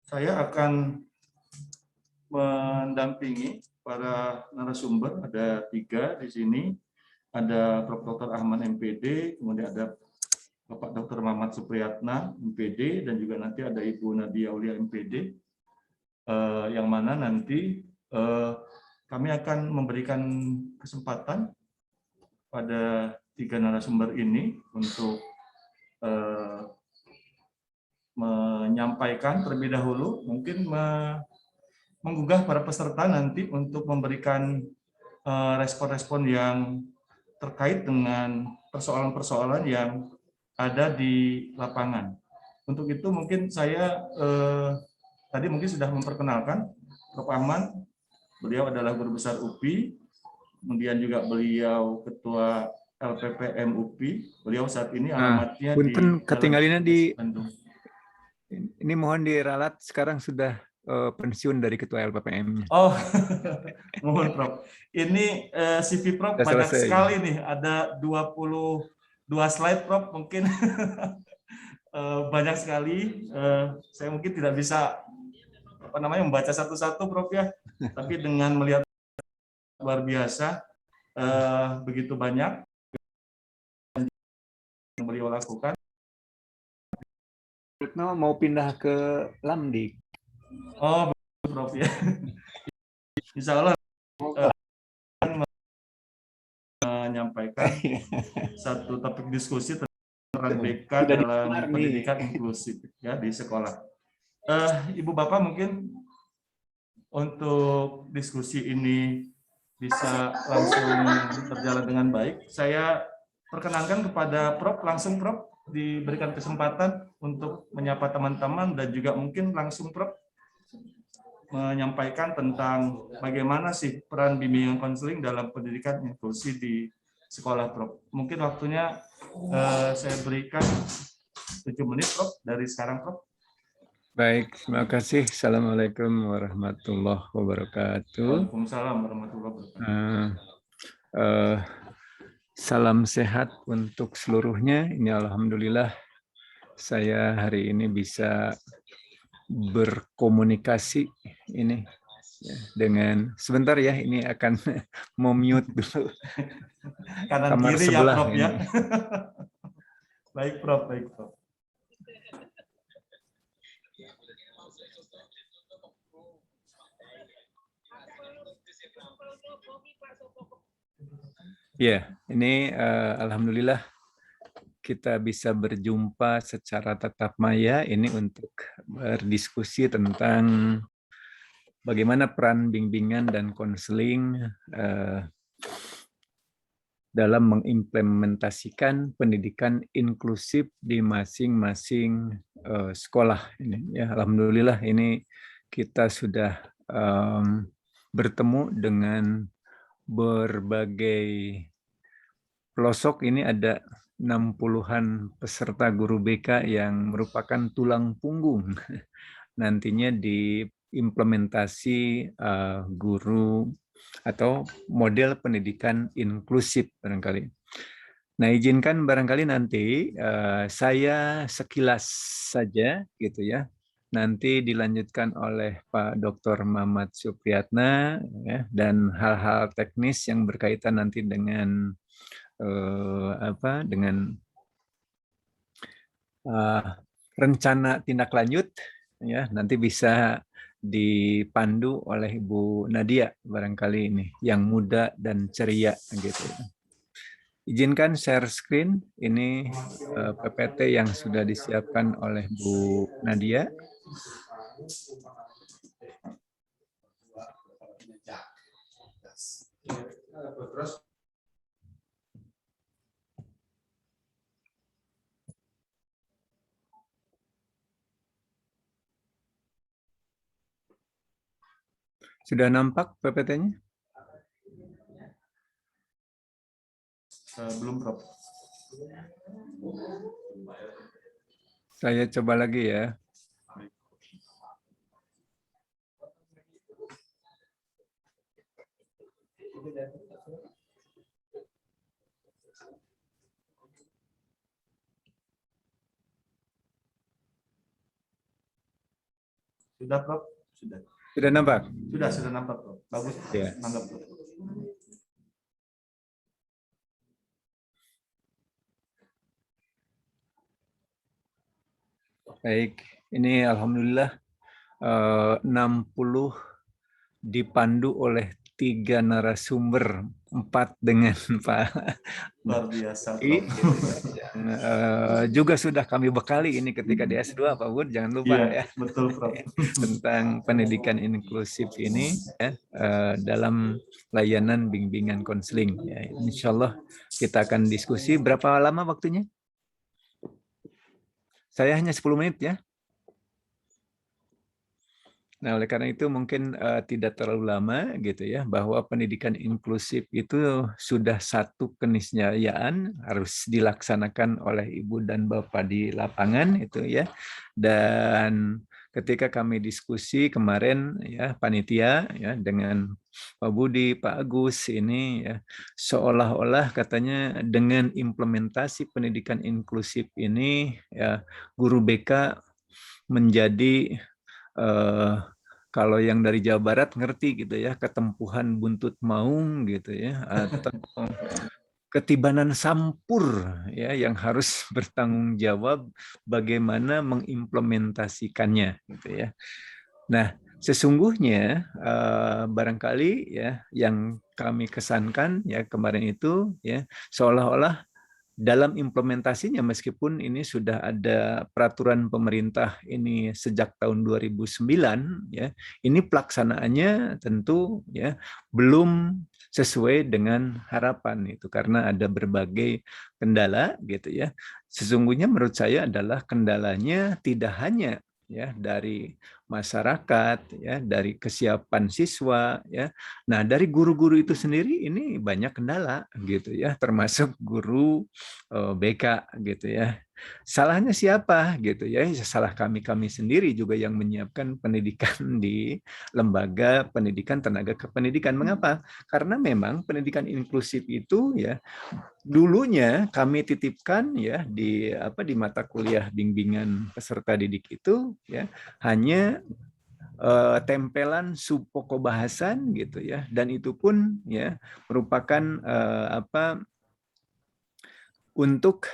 Saya akan mendampingi para narasumber, ada 3 di sini. Ada Prof. Dr. Ahmad MPD, kemudian ada Bapak Dr. Muhammad Supriyatna MPD, dan juga nanti ada Ibu Nadia Aulia MPD, yang mana nanti kami akan memberikan kesempatan pada 3 narasumber ini untuk menyampaikan terlebih dahulu, mungkin menggugah para peserta nanti untuk memberikan respon-respon yang terkait dengan persoalan-persoalan yang ada di lapangan. Untuk itu mungkin saya tadi mungkin sudah memperkenalkan Prof. Ahmad, beliau adalah Guru Besar UPI, kemudian juga beliau Ketua LPPM UPI, beliau saat ini alamatnya punten di ketinggalinnya di Bandung. ini mohon diralat, sekarang sudah pensiun dari Ketua LPPM-nya. Oh, mohon Prof. Ini CV Prof Sudah banyak selesai. sekali nih, ada 22 slide Prof mungkin. Banyak sekali. Saya mungkin tidak bisa membaca satu-satu Prof ya, tapi dengan melihat luar biasa begitu banyak yang beliau lakukan. Retno mau pindah ke Lamdik. Oh, betul Prof ya. Insya Allah menyampaikan satu topik diskusi tentang peran BK dalam pendidikan inklusif ya di sekolah. Ibu Bapak mungkin untuk diskusi ini bisa langsung berjalan dengan baik. Saya perkenankan kepada Prof, langsung Prof diberikan kesempatan untuk menyapa teman-teman dan juga mungkin langsung Prof menyampaikan tentang bagaimana sih peran bimbingan konseling dalam pendidikan inklusi di sekolah Prof. Mungkin waktunya saya berikan 7 menit Prof dari sekarang Prof. Baik, terima kasih. Assalamualaikum warahmatullahi wabarakatuh. Waalaikumsalam warahmatullahi wabarakatuh. Salam sehat untuk seluruhnya. Ini alhamdulillah saya hari ini bisa berkomunikasi ini dengan sebentar ya, ini akan mute dulu kanan kamar kiri sebelah ya Prof ini. ya. Baik Prof, baik Prof. Ya, ini alhamdulillah kita bisa berjumpa secara tatap maya ini untuk berdiskusi tentang bagaimana peran bimbingan dan konseling dalam mengimplementasikan pendidikan inklusif di masing-masing sekolah ini. Ya, alhamdulillah ini kita sudah bertemu dengan berbagai pelosok. Ini ada 60-an peserta guru BK yang merupakan tulang punggung nantinya di implementasi guru atau model pendidikan inklusif barangkali. Nah, izinkan barangkali nanti saya sekilas saja gitu ya. Nanti dilanjutkan oleh Pak Dr. Muhammad Supriyatna ya, dan hal-hal teknis yang berkaitan nanti dengan dengan rencana tindak lanjut ya, nanti bisa dipandu oleh Ibu Nadia barangkali ini yang muda dan ceria gitu. Izinkan share screen ini PPT yang sudah disiapkan oleh Bu Nadia. Sudah nampak PPT-nya? Belum Prof. Saya coba lagi ya. Sudah, Prof? Sudah. Sudah nampak? Sudah nampak, Prof. Bagus. Ya. Mangga, Prof. Baik, ini alhamdulillah 60 dipandu oleh 3 narasumber, 4 dengan Pak Luar biasa, I, Prof. yang juga sudah kami bekali ini ketika di S2, Pak Bud, jangan lupa Iya, ya, betul, Prof. tentang pendidikan inklusif ini ya, dalam layanan bimbingan konseling. Ya, insya Allah kita akan diskusi. Berapa lama waktunya? Saya hanya 10 menit ya. Nah, oleh karena itu mungkin tidak terlalu lama gitu ya, bahwa pendidikan inklusif itu sudah satu keniscayaan harus dilaksanakan oleh Ibu dan Bapak di lapangan itu ya. Dan ketika kami diskusi kemarin ya panitia ya dengan Pak Budi, Pak Agus ini ya, seolah-olah katanya dengan implementasi pendidikan inklusif ini ya guru BK menjadi kalau yang dari Jawa Barat ngerti gitu ya, ketempuhan buntut maung gitu ya, atau ketibanan sampur ya yang harus bertanggung jawab bagaimana mengimplementasikannya gitu ya. Nah, sesungguhnya barangkali ya yang kami kesankan ya kemarin itu ya seolah-olah dalam implementasinya, meskipun ini sudah ada peraturan pemerintah ini sejak tahun 2009 ya, ini pelaksanaannya tentu ya belum sesuai dengan harapan itu karena ada berbagai kendala gitu ya. Sesungguhnya menurut saya adalah kendalanya tidak hanya ya dari masyarakat ya, dari kesiapan siswa ya. Nah, dari guru-guru itu sendiri ini banyak kendala gitu ya, termasuk guru BK gitu ya. Salahnya siapa gitu ya? Salah kami sendiri juga yang menyiapkan pendidikan di lembaga pendidikan tenaga kependidikan. Mengapa? Karena memang pendidikan inklusif itu ya dulunya kami titipkan ya di mata kuliah bimbingan peserta didik itu ya hanya tempelan sub pokok bahasan gitu ya, dan itu pun ya merupakan untuk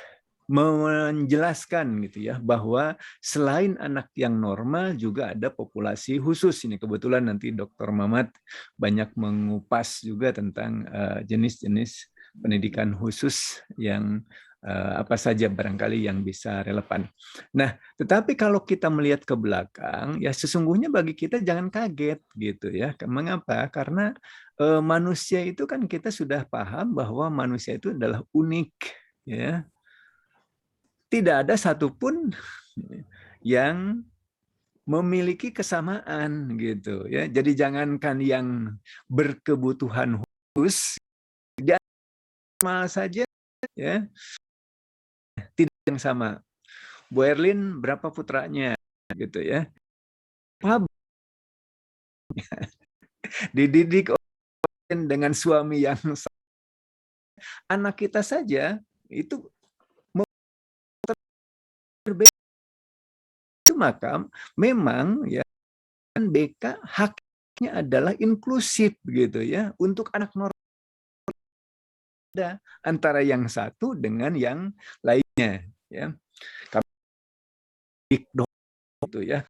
menjelaskan gitu ya bahwa selain anak yang normal juga ada populasi khusus. Ini kebetulan nanti Dr. Mamat banyak mengupas juga tentang jenis-jenis pendidikan khusus yang apa saja barangkali yang bisa relevan. Nah, tetapi kalau kita melihat ke belakang ya sesungguhnya bagi kita jangan kaget gitu ya. Mengapa? Karena manusia itu kan kita sudah paham bahwa manusia itu adalah unik ya. Tidak ada satupun yang memiliki kesamaan gitu ya. Jadi jangankan yang berkebutuhan khusus, dia sama saja ya, tidak yang sama. Bu Erlin berapa putranya gitu ya. Dididik dengan suami yang anak kita saja itu berbeda. Maka memang ya BK haknya adalah inklusif gitu ya untuk anak normal antara yang satu dengan yang lainnya ya. Kami itu ya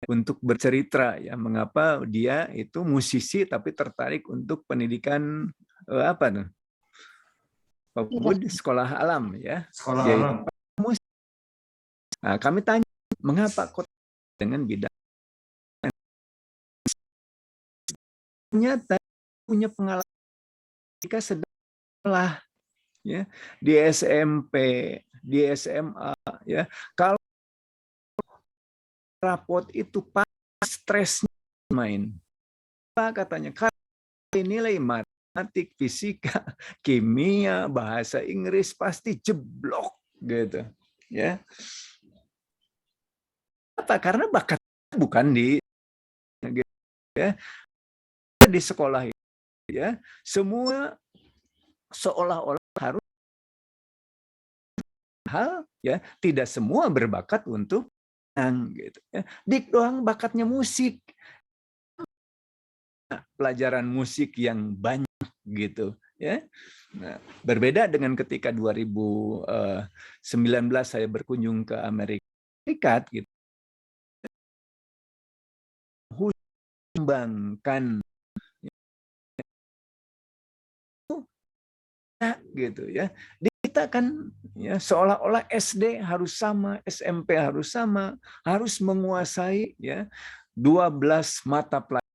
untuk bercerita ya mengapa dia itu musisi tapi tertarik untuk pendidikan apa tuh Pak Bud, sekolah alam ya. Sekolah Dia alam. musik. Nah, kami tanya mengapa kok dengan bidang ternyata punya pengalaman ketika sekolah ya di SMP, di SMA ya. Kalau rapot itu pas stresnya main. Apa katanya? Kalau nilai matematik, fisika, kimia, bahasa Inggris pasti jeblok gitu. Ya. Apa? Karena bakat bukan di gitu, ya. Di sekolah itu ya, semua seolah-olah harus hal ya, tidak semua berbakat untuk gitu ya. Dik doang bakatnya musik, pelajaran musik yang banyak gitu ya. Nah, berbeda dengan ketika 2019 saya berkunjung ke Amerika Serikat gitu, kembangkan gitu ya. Kita kan ya seolah-olah SD harus sama, SMP harus sama, harus menguasai ya 12 mata pelajaran.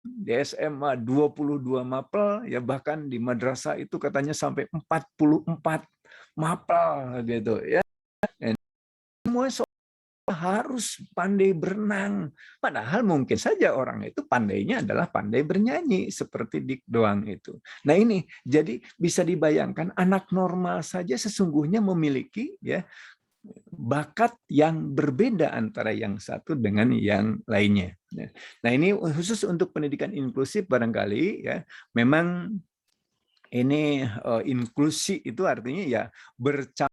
Di SMA 22 mapel, ya bahkan di madrasah itu katanya sampai 44 mapel gitu ya. Dan semua harus pandai berenang. Padahal mungkin saja orang itu pandainya adalah pandai bernyanyi seperti Dik doang itu. Nah ini jadi bisa dibayangkan anak normal saja sesungguhnya memiliki ya bakat yang berbeda antara yang satu dengan yang lainnya. Nah ini khusus untuk pendidikan inklusif barangkali ya memang ini inklusi itu artinya ya bercampur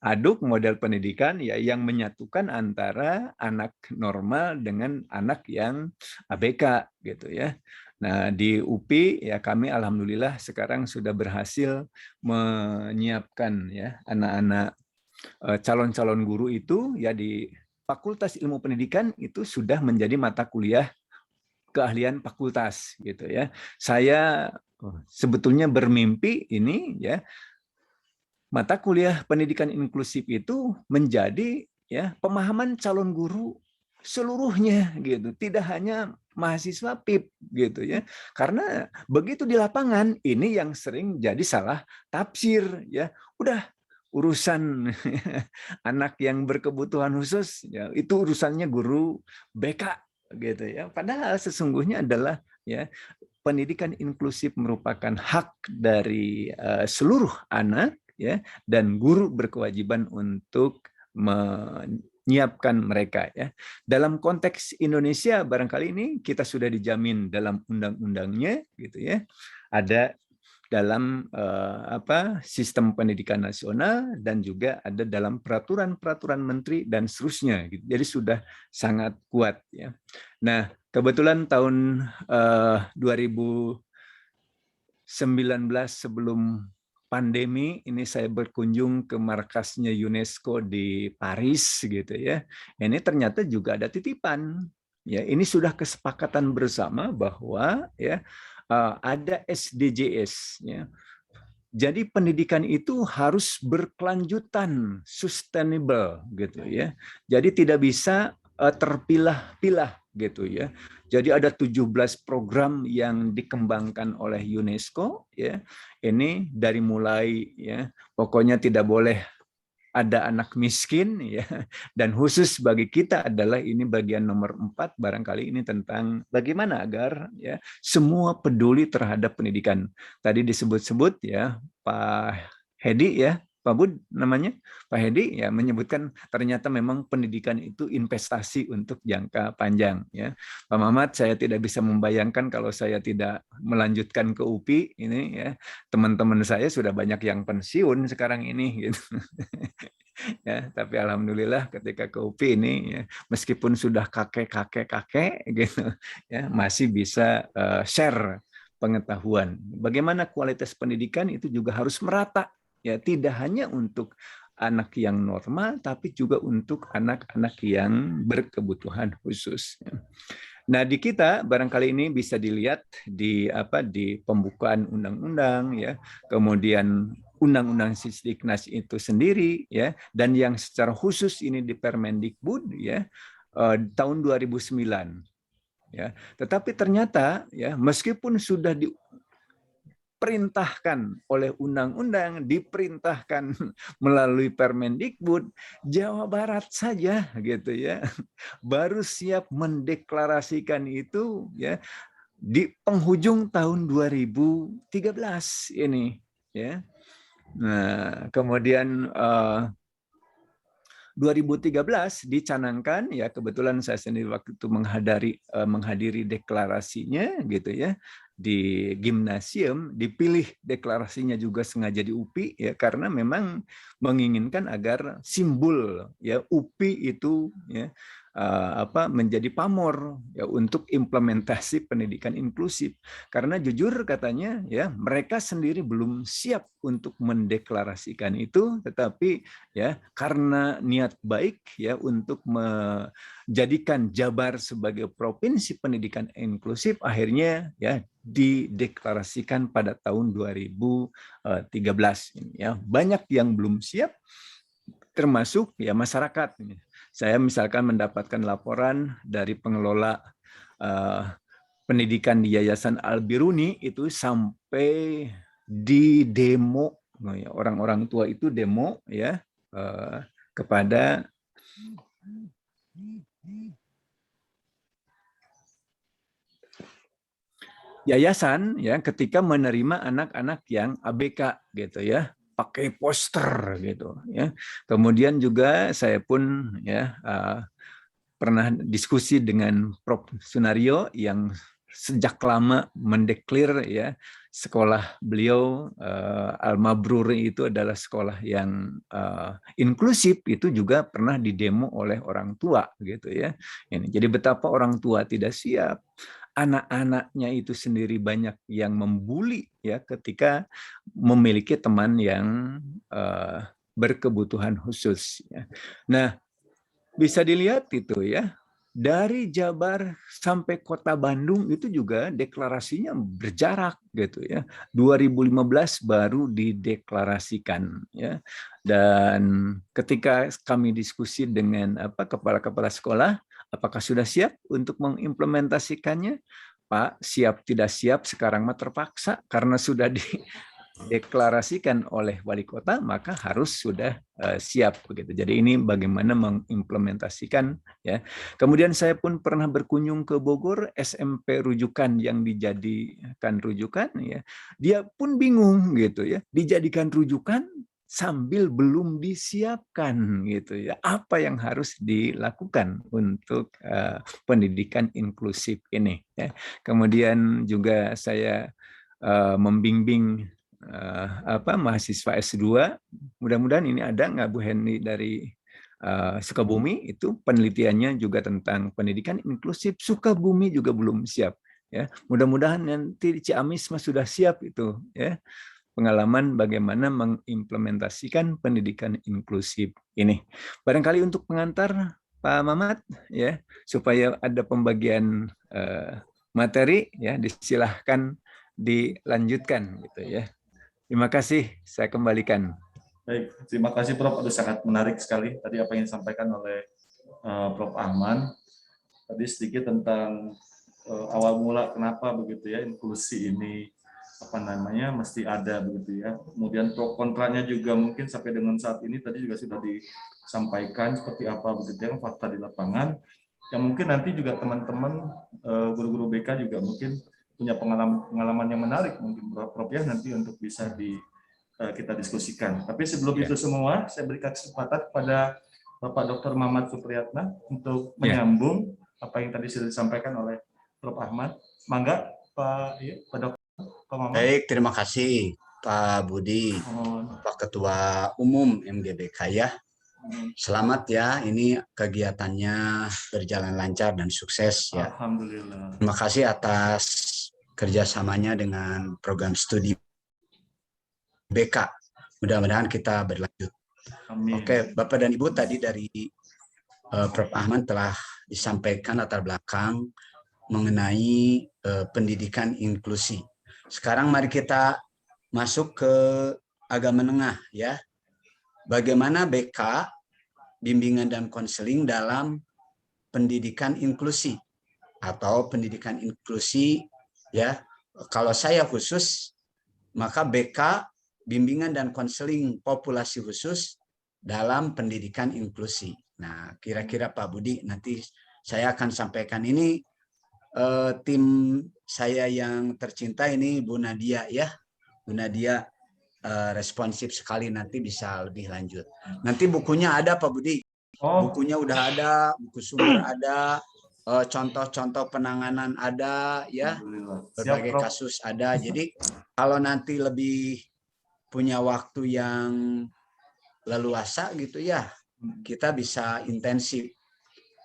aduk model pendidikan ya yang menyatukan antara anak normal dengan anak yang ABK gitu ya. Nah, di UPI ya kami alhamdulillah sekarang sudah berhasil menyiapkan ya anak-anak calon-calon guru itu ya di Fakultas Ilmu Pendidikan itu sudah menjadi mata kuliah keahlian fakultas gitu ya. Saya sebetulnya bermimpi ini ya mata kuliah pendidikan inklusif itu menjadi ya pemahaman calon guru seluruhnya gitu, tidak hanya mahasiswa PIP gitu ya. Karena begitu di lapangan ini yang sering jadi salah tafsir ya. Udah urusan anak yang berkebutuhan khusus ya itu urusannya guru BK gitu ya. Padahal sesungguhnya adalah ya pendidikan inklusif merupakan hak dari seluruh anak ya dan guru berkewajiban untuk menyiapkan mereka ya. Dalam konteks Indonesia barangkali ini kita sudah dijamin dalam undang-undangnya gitu ya. Ada dalam sistem pendidikan nasional dan juga ada dalam peraturan-peraturan menteri dan seterusnya gitu. Jadi sudah sangat kuat ya. Nah, kebetulan tahun 2019 sebelum pandemi ini saya berkunjung ke markasnya UNESCO di Paris gitu ya. Ini ternyata juga ada titipan. Ya, ini sudah kesepakatan bersama bahwa ya ada SDGs ya. Jadi pendidikan itu harus berkelanjutan, sustainable gitu ya. Jadi tidak bisa terpilah-pilah gitu ya. Jadi ada 17 program yang dikembangkan oleh UNESCO ya. Ini dari mulai ya, pokoknya tidak boleh ada anak miskin ya, dan khusus bagi kita adalah ini bagian nomor 4 barangkali ini tentang bagaimana agar ya semua peduli terhadap pendidikan. Tadi disebut-sebut ya Pak Hedi ya, Pak Bud namanya, Pak Hedi ya menyebutkan ternyata memang pendidikan itu investasi untuk jangka panjang ya. Pak Mamat, saya tidak bisa membayangkan kalau saya tidak melanjutkan ke UPI ini ya. Teman-teman saya sudah banyak yang pensiun sekarang ini gitu. Ya, tapi alhamdulillah ketika ke UPI ini ya, meskipun sudah kakek gitu ya masih bisa share pengetahuan. Bagaimana kualitas pendidikan itu juga harus merata ya, tidak hanya untuk anak yang normal tapi juga untuk anak-anak yang berkebutuhan khusus. Nah, di kita barangkali ini bisa dilihat di pembukaan undang-undang ya, kemudian undang-undang Sisdiknas itu sendiri ya, dan yang secara khusus ini di Permendikbud ya tahun 2009 ya. Tetapi ternyata ya meskipun sudah diperintahkan oleh undang-undang, diperintahkan melalui Permendikbud, Jawa Barat saja gitu ya baru siap mendeklarasikan itu ya di penghujung tahun 2013 ini ya. Nah, kemudian 2013 dicanangkan ya kebetulan saya sendiri waktu itu menghadiri deklarasinya gitu ya. di gimnasium, dipilih deklarasinya juga sengaja di UPI ya karena memang menginginkan agar simbol ya UPI itu ya menjadi pamor ya untuk implementasi pendidikan inklusif. Karena jujur katanya ya mereka sendiri belum siap untuk mendeklarasikan itu, tetapi ya karena niat baik ya untuk menjadikan Jabar sebagai provinsi pendidikan inklusif, akhirnya ya dideklarasikan pada tahun 2013 ini ya. Banyak yang belum siap, termasuk ya masyarakat. Saya misalkan mendapatkan laporan dari pengelola pendidikan di Yayasan Al-Biruni itu sampai di demo, orang-orang tua itu demo ya kepada yayasan ya ketika menerima anak-anak yang ABK gitu ya, pakai poster gitu ya. Kemudian juga saya pun ya pernah diskusi dengan Prof. Sunario yang sejak lama mendeklir ya sekolah beliau Al-Mabrur itu adalah sekolah yang inklusif, itu juga pernah didemo oleh orang tua gitu ya. Ini jadi betapa orang tua tidak siap, anak-anaknya itu sendiri banyak yang membuli ya ketika memiliki teman yang berkebutuhan khusus ya. Nah, bisa dilihat itu ya, dari Jabar sampai kota Bandung itu juga deklarasinya berjarak gitu ya. 2015 baru dideklarasikan ya. Dan ketika kami diskusi dengan kepala-kepala sekolah, apakah sudah siap untuk mengimplementasikannya? Pak, siap tidak siap sekarang mah terpaksa karena sudah deklarasikan oleh wali kota, maka harus sudah siap begitu. Jadi ini bagaimana mengimplementasikan ya. Kemudian saya pun pernah berkunjung ke Bogor, SMP rujukan yang dijadikan rujukan ya. Dia pun bingung gitu ya. Dijadikan rujukan sambil belum disiapkan gitu ya. Apa yang harus dilakukan untuk pendidikan inklusif ini ya. Kemudian juga saya membimbing mahasiswa S2. Mudah-mudahan ini ada nggak Bu Hendy dari Sukabumi, itu penelitiannya juga tentang pendidikan inklusif. Sukabumi juga belum siap ya. Mudah-mudahan nanti di Ciamis sudah siap itu ya, pengalaman bagaimana mengimplementasikan pendidikan inklusif ini. Barangkali untuk pengantar Pak Mamat ya, supaya ada pembagian materi ya, disilahkan dilanjutkan gitu ya. Terima kasih, saya kembalikan. Baik, terima kasih Prof. Aduh, sangat menarik sekali tadi apa yang disampaikan oleh Prof. Ahmad. Tadi sedikit tentang awal mula kenapa begitu ya inklusi ini mesti ada begitu ya. Kemudian pro kontranya juga mungkin sampai dengan saat ini tadi juga sudah disampaikan seperti apa begitu ya fakta di lapangan. Yang mungkin nanti juga teman-teman guru-guru BK juga mungkin punya pengalaman yang menarik mungkin Prof ya nanti untuk bisa kita diskusikan. Tapi sebelum itu semua, saya berikan kesempatan kepada Bapak Dr. Mamat Supriyatna untuk menyambung apa yang tadi sudah disampaikan oleh Prof. Ahmad. Mangga, Pak Dr. Pak Mamat. Baik, terima kasih Pak Budi, Pak Ketua Umum MGBK ya. Selamat ya, ini kegiatannya berjalan lancar dan sukses ya. Alhamdulillah. Terima kasih atas kerjasamanya dengan program studi BK. Mudah-mudahan kita berlanjut. Amin. Oke, Bapak dan Ibu, tadi dari Prof. Ahmad telah disampaikan latar belakang mengenai pendidikan inklusi. Sekarang mari kita masuk ke agak menengah ya. Bagaimana BK, bimbingan dan konseling dalam pendidikan inklusi atau pendidikan inklusi ya. Kalau saya khusus, maka BK, bimbingan dan konseling populasi khusus dalam pendidikan inklusi. Nah, kira-kira Pak Budi nanti saya akan sampaikan ini tim saya yang tercinta ini Bu Nadia ya. Bu Nadia responsif sekali, nanti bisa lebih lanjut. Nanti bukunya ada Pak Budi. Bukunya udah ada, buku sumber ada. contoh-contoh penanganan ada, ya, Alhamdulillah. Siap, berbagai Prof. kasus ada. Jadi kalau nanti lebih punya waktu yang leluasa gitu ya, kita bisa intensif.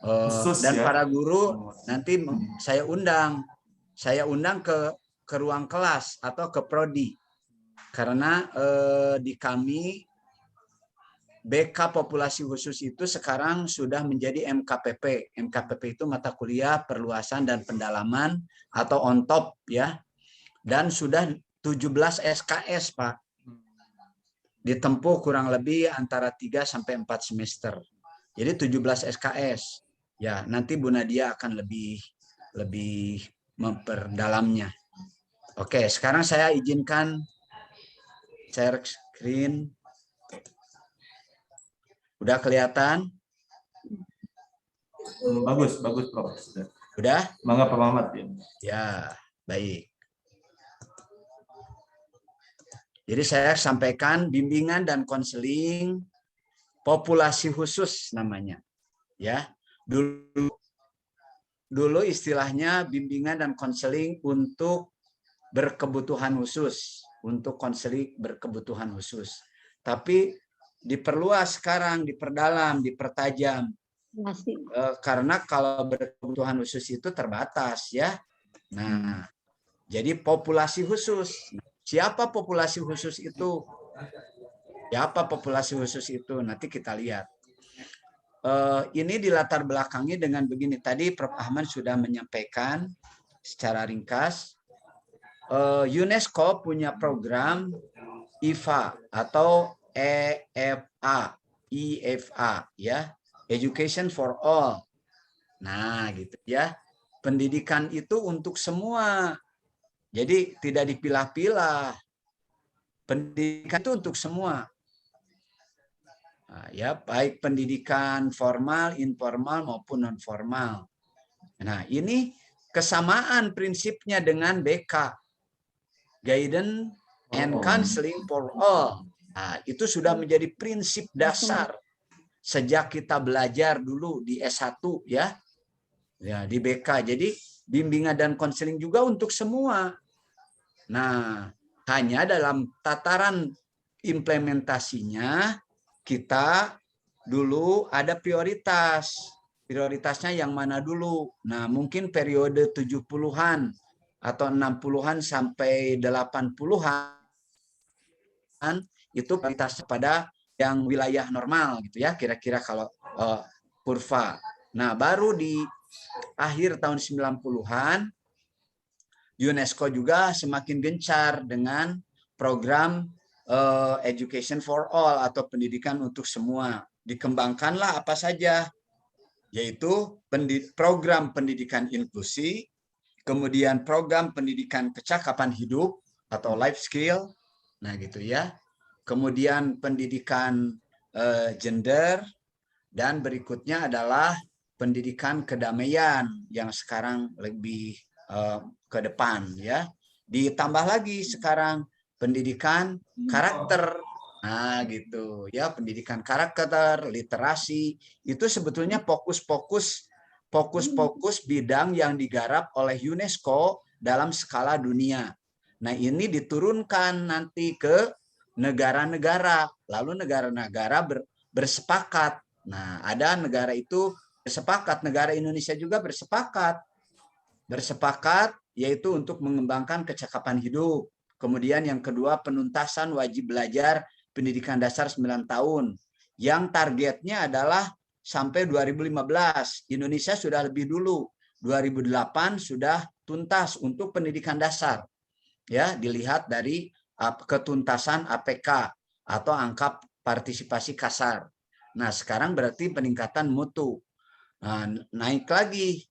Khusus Dan ya. para guru nanti saya undang ke ruang kelas atau ke prodi, karena di kami BK populasi khusus itu sekarang sudah menjadi MKPP. MKPP itu mata kuliah perluasan dan pendalaman atau on top ya. Dan sudah 17 SKS, Pak. Ditempuh kurang lebih antara 3 sampai 4 semester. Jadi 17 SKS. Ya, nanti Bu Nadia akan lebih memperdalamnya. Oke, sekarang saya izinkan share screen. Udah kelihatan? Bagus, bagus, Prof. Sudah. Udah? Mangga Pak Mamat ya. Ya, baik. Jadi saya sampaikan bimbingan dan konseling populasi khusus namanya. Ya. Dulu istilahnya bimbingan dan konseling untuk berkebutuhan khusus, untuk konseling berkebutuhan khusus. Tapi diperluas sekarang, diperdalam, dipertajam. Karena kalau berkebutuhan khusus itu terbatas ya. Nah, jadi populasi khusus. Siapa populasi khusus itu? Siapa populasi khusus itu? Nanti kita lihat. Ini dilatar belakangi dengan begini. Tadi Prof. Ahmad sudah menyampaikan secara ringkas. UNESCO punya program IFA atau EFA, ya, Education for All. Nah, gitu ya. Pendidikan itu untuk semua. Jadi tidak dipilah-pilah. Pendidikan itu untuk semua. Nah, ya, baik pendidikan formal, informal maupun non formal. Nah, ini kesamaan prinsipnya dengan BK. Guidance and Counseling for All. Nah, itu sudah menjadi prinsip dasar sejak kita belajar dulu di S1 ya. Ya, di BK. Jadi bimbingan dan konseling juga untuk semua. Nah, hanya dalam tataran implementasinya kita dulu ada prioritas. Prioritasnya yang mana dulu? Nah, mungkin periode 70-an atau 60-an sampai 80-an itu prioritas pada yang wilayah normal gitu ya, kira-kira kalau kurva. Nah, baru di akhir tahun 90-an UNESCO juga semakin gencar dengan program Education for All atau pendidikan untuk semua. Dikembangkanlah apa saja, yaitu program pendidikan inklusi, kemudian program pendidikan kecakapan hidup atau life skill, nah gitu ya. Kemudian pendidikan gender, dan berikutnya adalah pendidikan kedamaian yang sekarang lebih ke depan ya. Ditambah lagi sekarang pendidikan karakter. Nah, gitu ya, pendidikan karakter, literasi itu sebetulnya fokus-fokus bidang yang digarap oleh UNESCO dalam skala dunia. Nah, ini diturunkan nanti ke negara-negara, lalu negara-negara bersepakat. Nah, ada negara itu bersepakat, negara Indonesia juga bersepakat yaitu untuk mengembangkan kecakapan hidup. Kemudian yang kedua, penuntasan wajib belajar pendidikan dasar 9 tahun. Yang targetnya adalah sampai 2015. Indonesia sudah lebih dulu. 2008 sudah tuntas untuk pendidikan dasar. Ya, dilihat dari ketuntasan APK atau angka partisipasi kasar. Nah, sekarang berarti peningkatan mutu. Nah, naik lagi.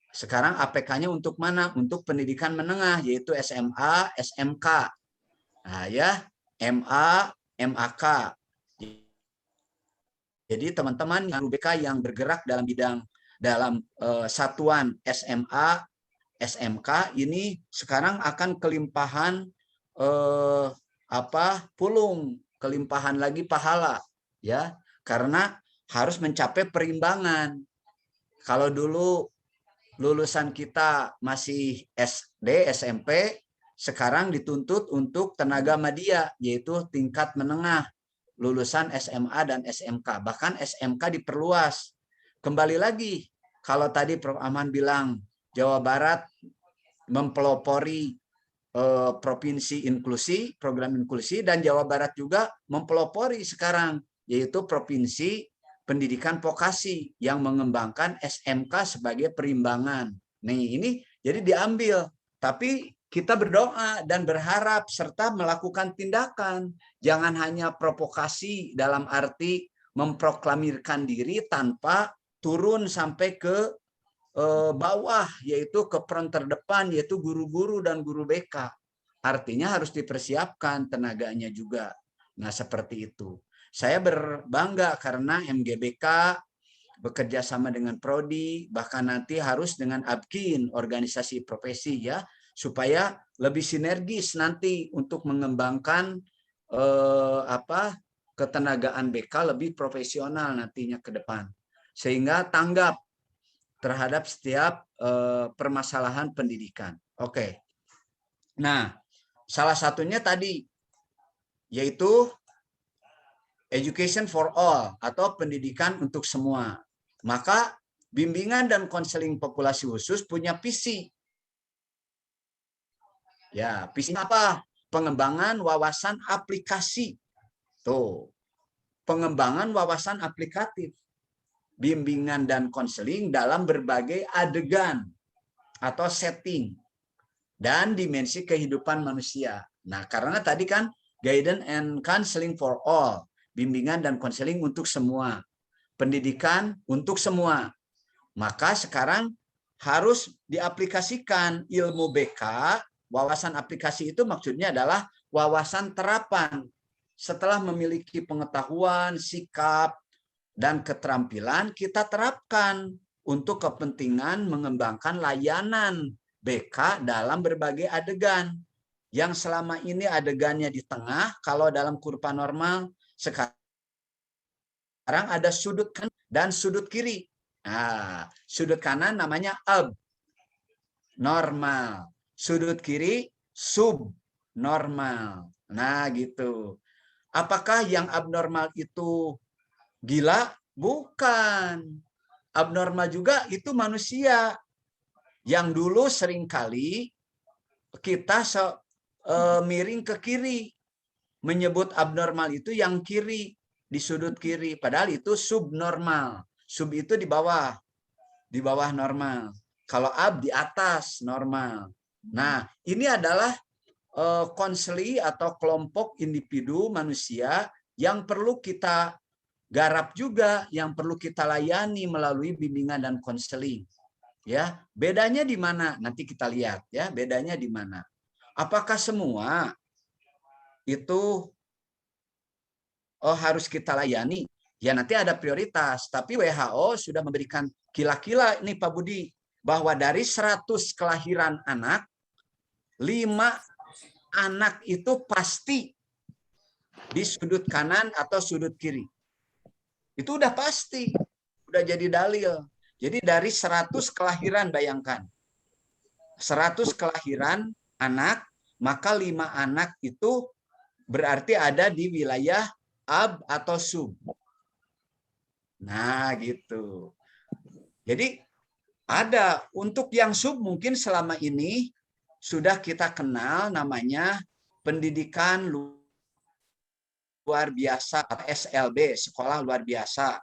Sekarang APK-nya untuk mana? Untuk pendidikan menengah, yaitu SMA, SMK. Nah, ya, MA, MAK. Jadi teman-teman yang UBK yang bergerak dalam satuan SMA, SMK ini sekarang akan kelimpahan kelimpahan lagi pahala ya, karena harus mencapai perimbangan. Kalau dulu lulusan kita masih SD, SMP, sekarang dituntut untuk tenaga media, yaitu tingkat menengah, lulusan SMA dan SMK. Bahkan SMK diperluas. Kembali lagi, kalau tadi Prof. Aman bilang, Jawa Barat mempelopori provinsi inklusi, program inklusi, dan Jawa Barat juga mempelopori sekarang, yaitu provinsi pendidikan vokasi yang mengembangkan SMK sebagai perimbangan. Nih, ini jadi diambil, tapi kita berdoa dan berharap serta melakukan tindakan. Jangan hanya provokasi dalam arti memproklamirkan diri tanpa turun sampai ke bawah, yaitu ke peron terdepan, yaitu guru-guru dan guru BK. Artinya harus dipersiapkan tenaganya juga. Nah, seperti itu. Saya berbangga karena MGBK bekerja sama dengan Prodi, bahkan nanti harus dengan ABKIN, organisasi profesi ya, supaya lebih sinergis nanti untuk mengembangkan ketenagaan BK lebih profesional nantinya ke depan. Sehingga tanggap terhadap setiap permasalahan pendidikan. Oke. Nah, salah satunya tadi yaitu education for all atau pendidikan untuk semua. Maka bimbingan dan konseling populasi khusus punya visi. Ya, visi apa? Pengembangan wawasan aplikasi. Tuh. Pengembangan wawasan aplikatif. Bimbingan dan konseling dalam berbagai adegan atau setting dan dimensi kehidupan manusia. Nah, karena tadi kan guidance and counseling for all, bimbingan dan konseling untuk semua, pendidikan untuk semua. Maka sekarang harus diaplikasikan ilmu BK, wawasan aplikasi itu maksudnya adalah wawasan terapan. Setelah memiliki pengetahuan, sikap, dan keterampilan, kita terapkan untuk kepentingan mengembangkan layanan BK dalam berbagai adegan. Yang selama ini adegannya di tengah, kalau dalam kurva normal, sekarang ada sudut kanan dan sudut kiri. Nah, sudut kanan namanya abnormal. Sudut kiri subnormal. Nah, gitu. Apakah yang abnormal itu gila? Bukan. Abnormal juga itu manusia. Yang dulu seringkali kita miring ke kiri. Menyebut abnormal itu yang kiri, di sudut kiri. Padahal itu subnormal. Sub itu di bawah normal. Kalau ab di atas normal. Nah, ini adalah konseli atau kelompok individu manusia yang perlu kita garap juga, yang perlu kita layani melalui bimbingan dan konseling. Ya, bedanya di mana? Nanti kita lihat ya, bedanya di mana. Apakah semua itu harus kita layani? Ya nanti ada prioritas, tapi WHO sudah memberikan kila-kila nih Pak Budi, bahwa dari 100 kelahiran anak, 5 anak itu pasti di sudut kanan atau sudut kiri. Itu udah pasti, udah jadi dalil. Jadi dari 100 kelahiran, bayangkan. 100 kelahiran anak, maka 5 anak itu berarti ada di wilayah ab atau sub. Nah, gitu. Jadi ada untuk yang sub mungkin selama ini sudah kita kenal namanya pendidikan luar biasa atau SLB, sekolah luar biasa.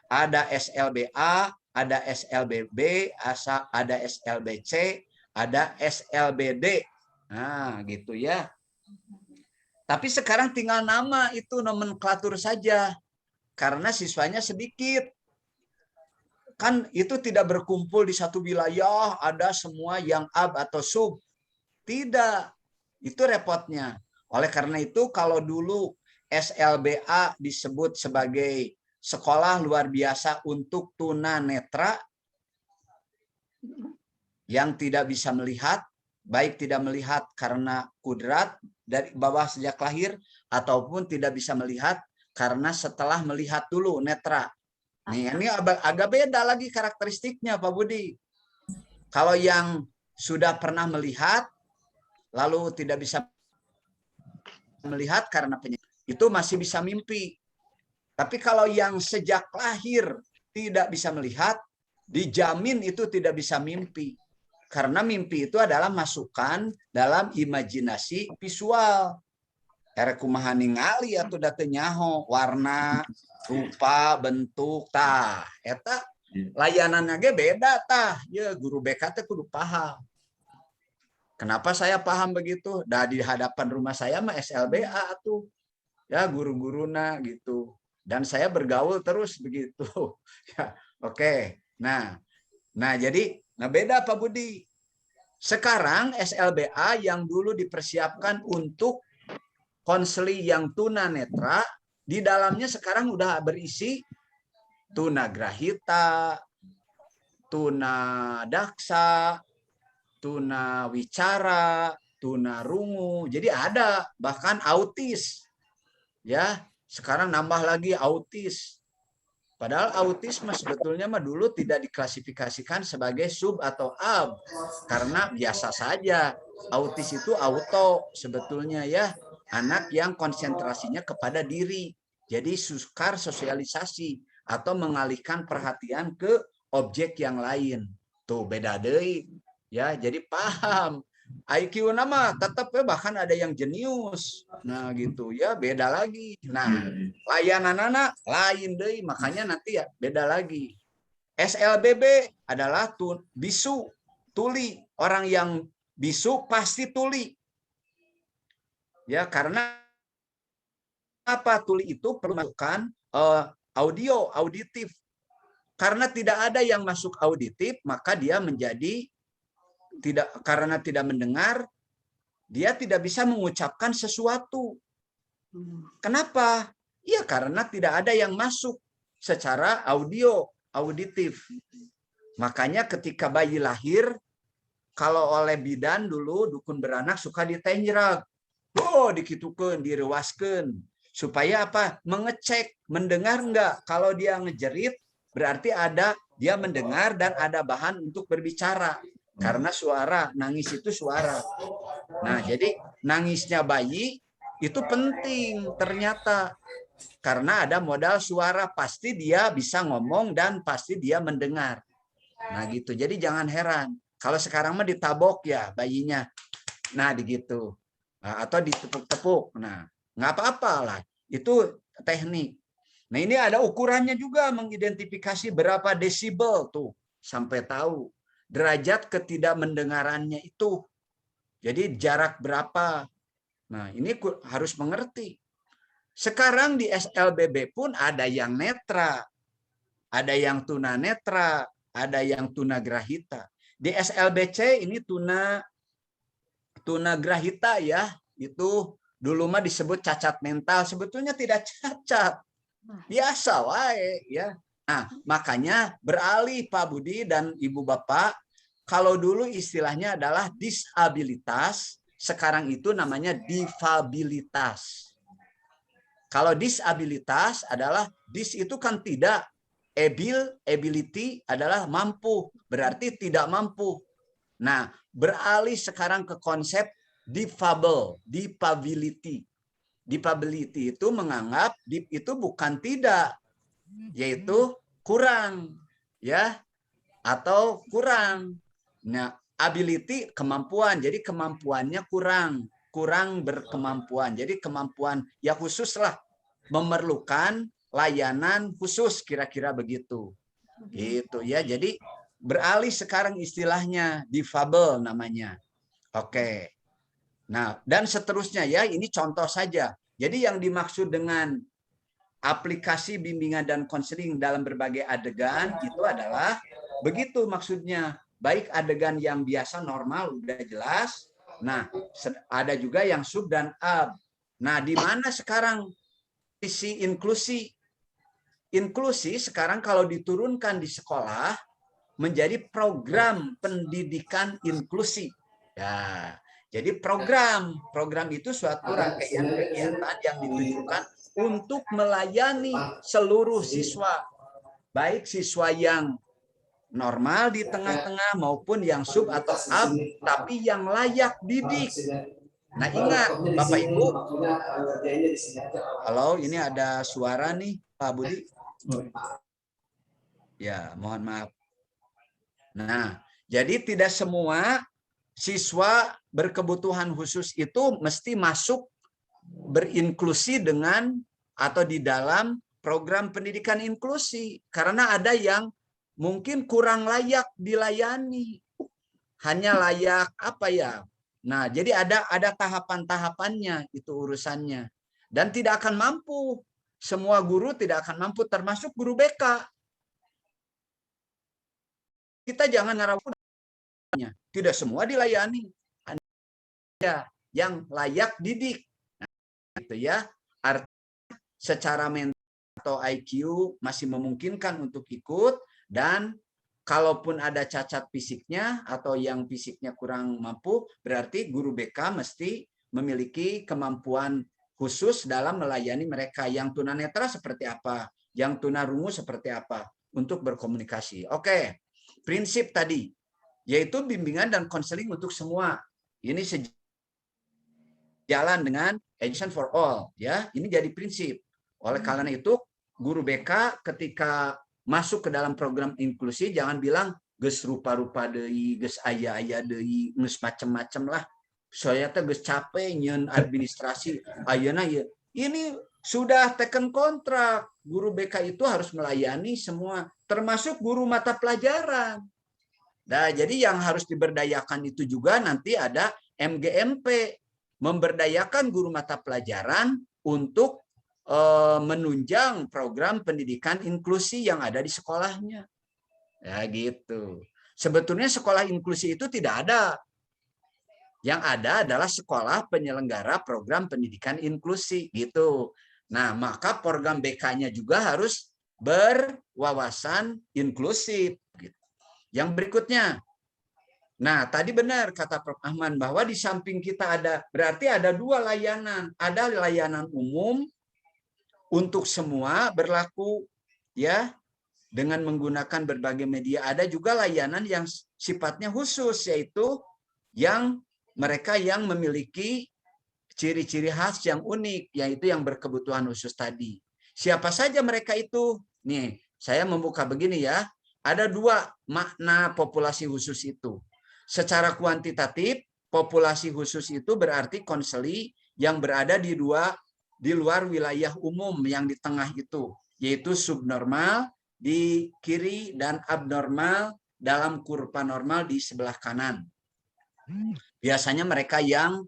Ada SLBA, ada SLBB, ada SLBC, ada SLBD. Nah, gitu ya. Tapi sekarang tinggal nama itu nomenklatur saja. Karena siswanya sedikit. Kan itu tidak berkumpul di satu wilayah, ada semua yang ab atau sub. Tidak. Itu repotnya. Oleh karena itu kalau dulu SLBA disebut sebagai sekolah luar biasa untuk tunanetra yang tidak bisa melihat, baik tidak melihat karena kudrat dari bawah sejak lahir, ataupun tidak bisa melihat karena setelah melihat dulu netra. Nih, ini agak beda lagi karakteristiknya Pak Budi. Kalau yang sudah pernah melihat, lalu tidak bisa melihat karena penyakit, itu masih bisa mimpi. Tapi kalau yang sejak lahir tidak bisa melihat, dijamin itu tidak bisa mimpi. Karena mimpi itu adalah masukan dalam imajinasi visual. Kumaha ningali atuh da teu nyaho, warna, rupa, bentuk, tah eta layanannya ge beda tah. Ya guru BK teh kudu paham. Kenapa saya paham begitu? Dah di hadapan rumah saya mah SLBA tuh. Ya guru-guruna gitu. Dan saya bergaul terus begitu. Ya, oke. Nah, jadi beda Pak Budi. Sekarang SLBA yang dulu dipersiapkan untuk konseli yang tunanetra, di dalamnya sekarang udah berisi tunagrahita, tunadaksa, tunawicara, tunarungu. Jadi ada bahkan autis. Ya, sekarang nambah lagi autis. Padahal autisme sebetulnya mah dulu tidak diklasifikasikan sebagai sub atau ab, karena biasa saja. Autis itu auto sebetulnya ya, anak yang konsentrasinya kepada diri. Jadi sukar sosialisasi atau mengalihkan perhatian ke objek yang lain. Tuh beda deui. Ya, jadi paham. IQ nama tetap ya, bahkan ada yang jenius. Nah, gitu ya, beda lagi. Nah, layanan anak lain deui, makanya nanti ya beda lagi. SLBB adalah bisu, tuli. Orang yang bisu pasti tuli. Ya, karena apa? Tuli itu perlu masukkan audio, auditif. Karena tidak ada yang masuk auditif, maka dia menjadi karena tidak mendengar, dia tidak bisa mengucapkan sesuatu. Kenapa? Ya karena tidak ada yang masuk secara audio, auditif. Makanya ketika bayi lahir, kalau oleh bidan dulu, dukun beranak suka ditenjerag. Oh, dikitukeun, direwaskeun. Supaya apa? Mengecek, mendengar enggak. Kalau dia ngejerit, berarti dia mendengar dan ada bahan untuk berbicara. Karena suara, nangis itu suara. Nah, jadi nangisnya bayi itu penting ternyata. Karena ada modal suara, pasti dia bisa ngomong dan pasti dia mendengar. Nah, gitu. Jadi jangan heran. Kalau sekarang mah ditabok ya bayinya. Nah, begitu. Nah, atau ditepuk-tepuk. Nah, nggak apa-apa lah. Itu teknik. Nah, ini ada ukurannya juga, mengidentifikasi berapa desibel tuh. Sampai tahu. Derajat ketidakmendengarannya itu. Jadi jarak berapa. Nah, ini harus mengerti. Sekarang di SLBB pun ada yang netra, ada yang tunanetra, ada yang tunagrahita. Di SLBC ini tunagrahita ya, itu dulu mah disebut cacat mental, sebetulnya tidak cacat. Biasa wae ya. Nah, makanya beralih Pak Budi dan Ibu Bapak, kalau dulu istilahnya adalah disabilitas, sekarang itu namanya difabilitas. Kalau disabilitas adalah itu kan tidak, ability adalah mampu, berarti tidak mampu. Nah, beralih sekarang ke konsep difabel, dipability. Dipability itu menganggap itu bukan tidak, yaitu kurang, ya, atau kurang. Nah, ability kemampuan, jadi kemampuannya kurang berkemampuan. Jadi kemampuan ya khusus lah, memerlukan layanan khusus, kira-kira begitu. Gitu ya. Jadi beralih sekarang istilahnya difabel namanya. Oke. Nah, dan seterusnya ya, ini contoh saja. Jadi yang dimaksud dengan aplikasi bimbingan dan konseling dalam berbagai adegan itu adalah begitu maksudnya. Baik adegan yang biasa normal udah jelas. Nah, ada juga yang sub dan ab. Nah, di mana sekarang isi inklusi? Inklusi sekarang kalau diturunkan di sekolah menjadi program pendidikan inklusi. Ya, jadi program itu suatu rangkaian kegiatan yang ditujukan untuk melayani seluruh siswa, baik siswa yang normal di tengah-tengah maupun yang sub atau up, tapi yang layak didik. Nah ingat Bapak Ibu, halo ini ada suara nih Pak Budi. Ya mohon maaf. Nah jadi tidak semua siswa berkebutuhan khusus itu mesti masuk berinklusi dengan atau di dalam program pendidikan inklusi. Karena ada yang mungkin kurang layak dilayani. Hanya layak apa ya? Nah, jadi ada tahapan-tahapannya itu urusannya. Dan tidak akan mampu. Semua guru tidak akan mampu termasuk guru BK. Kita jangan ngarapnya. Tidak semua dilayani. Hanya yang layak didik. Nah, itu ya. Artinya secara mental atau IQ masih memungkinkan untuk ikut, dan kalaupun ada cacat fisiknya atau yang fisiknya kurang mampu, berarti guru BK mesti memiliki kemampuan khusus dalam melayani mereka. Yang tunanetra seperti apa, yang tunarungu seperti apa, untuk berkomunikasi. Oke, prinsip tadi, yaitu bimbingan dan konseling untuk semua. Ini sejalan dengan Education for All. Ya, ini jadi prinsip. Oleh karena itu, guru BK ketika masuk ke dalam program inklusi jangan bilang geus rupa-rupa deui, geus aya-aya deui, geus macem-macem lah. Saya teh geus capek nyeun administrasi. Ayeuna ya. Ini sudah taken kontrak. Guru BK itu harus melayani semua, termasuk guru mata pelajaran. Nah, jadi yang harus diberdayakan itu juga nanti ada MGMP, memberdayakan guru mata pelajaran untuk menunjang program pendidikan inklusi yang ada di sekolahnya. Ya gitu. Sebetulnya sekolah inklusi itu tidak ada. Yang ada adalah sekolah penyelenggara program pendidikan inklusi gitu. Nah, maka program BK-nya juga harus berwawasan inklusif. Yang berikutnya, nah tadi benar kata Prof. Ahmad bahwa di samping kita ada, berarti ada dua layanan. Ada layanan umum untuk semua berlaku ya dengan menggunakan berbagai media. Ada juga layanan yang sifatnya khusus, yaitu yang mereka yang memiliki ciri-ciri khas yang unik, yaitu yang berkebutuhan khusus tadi. Siapa saja mereka itu? Nih, saya membuka begini ya. Ada dua makna populasi khusus itu. Secara kuantitatif, populasi khusus itu berarti konseli yang berada di luar wilayah umum yang di tengah itu, yaitu subnormal di kiri dan abnormal dalam kurva normal di sebelah kanan. Biasanya mereka yang,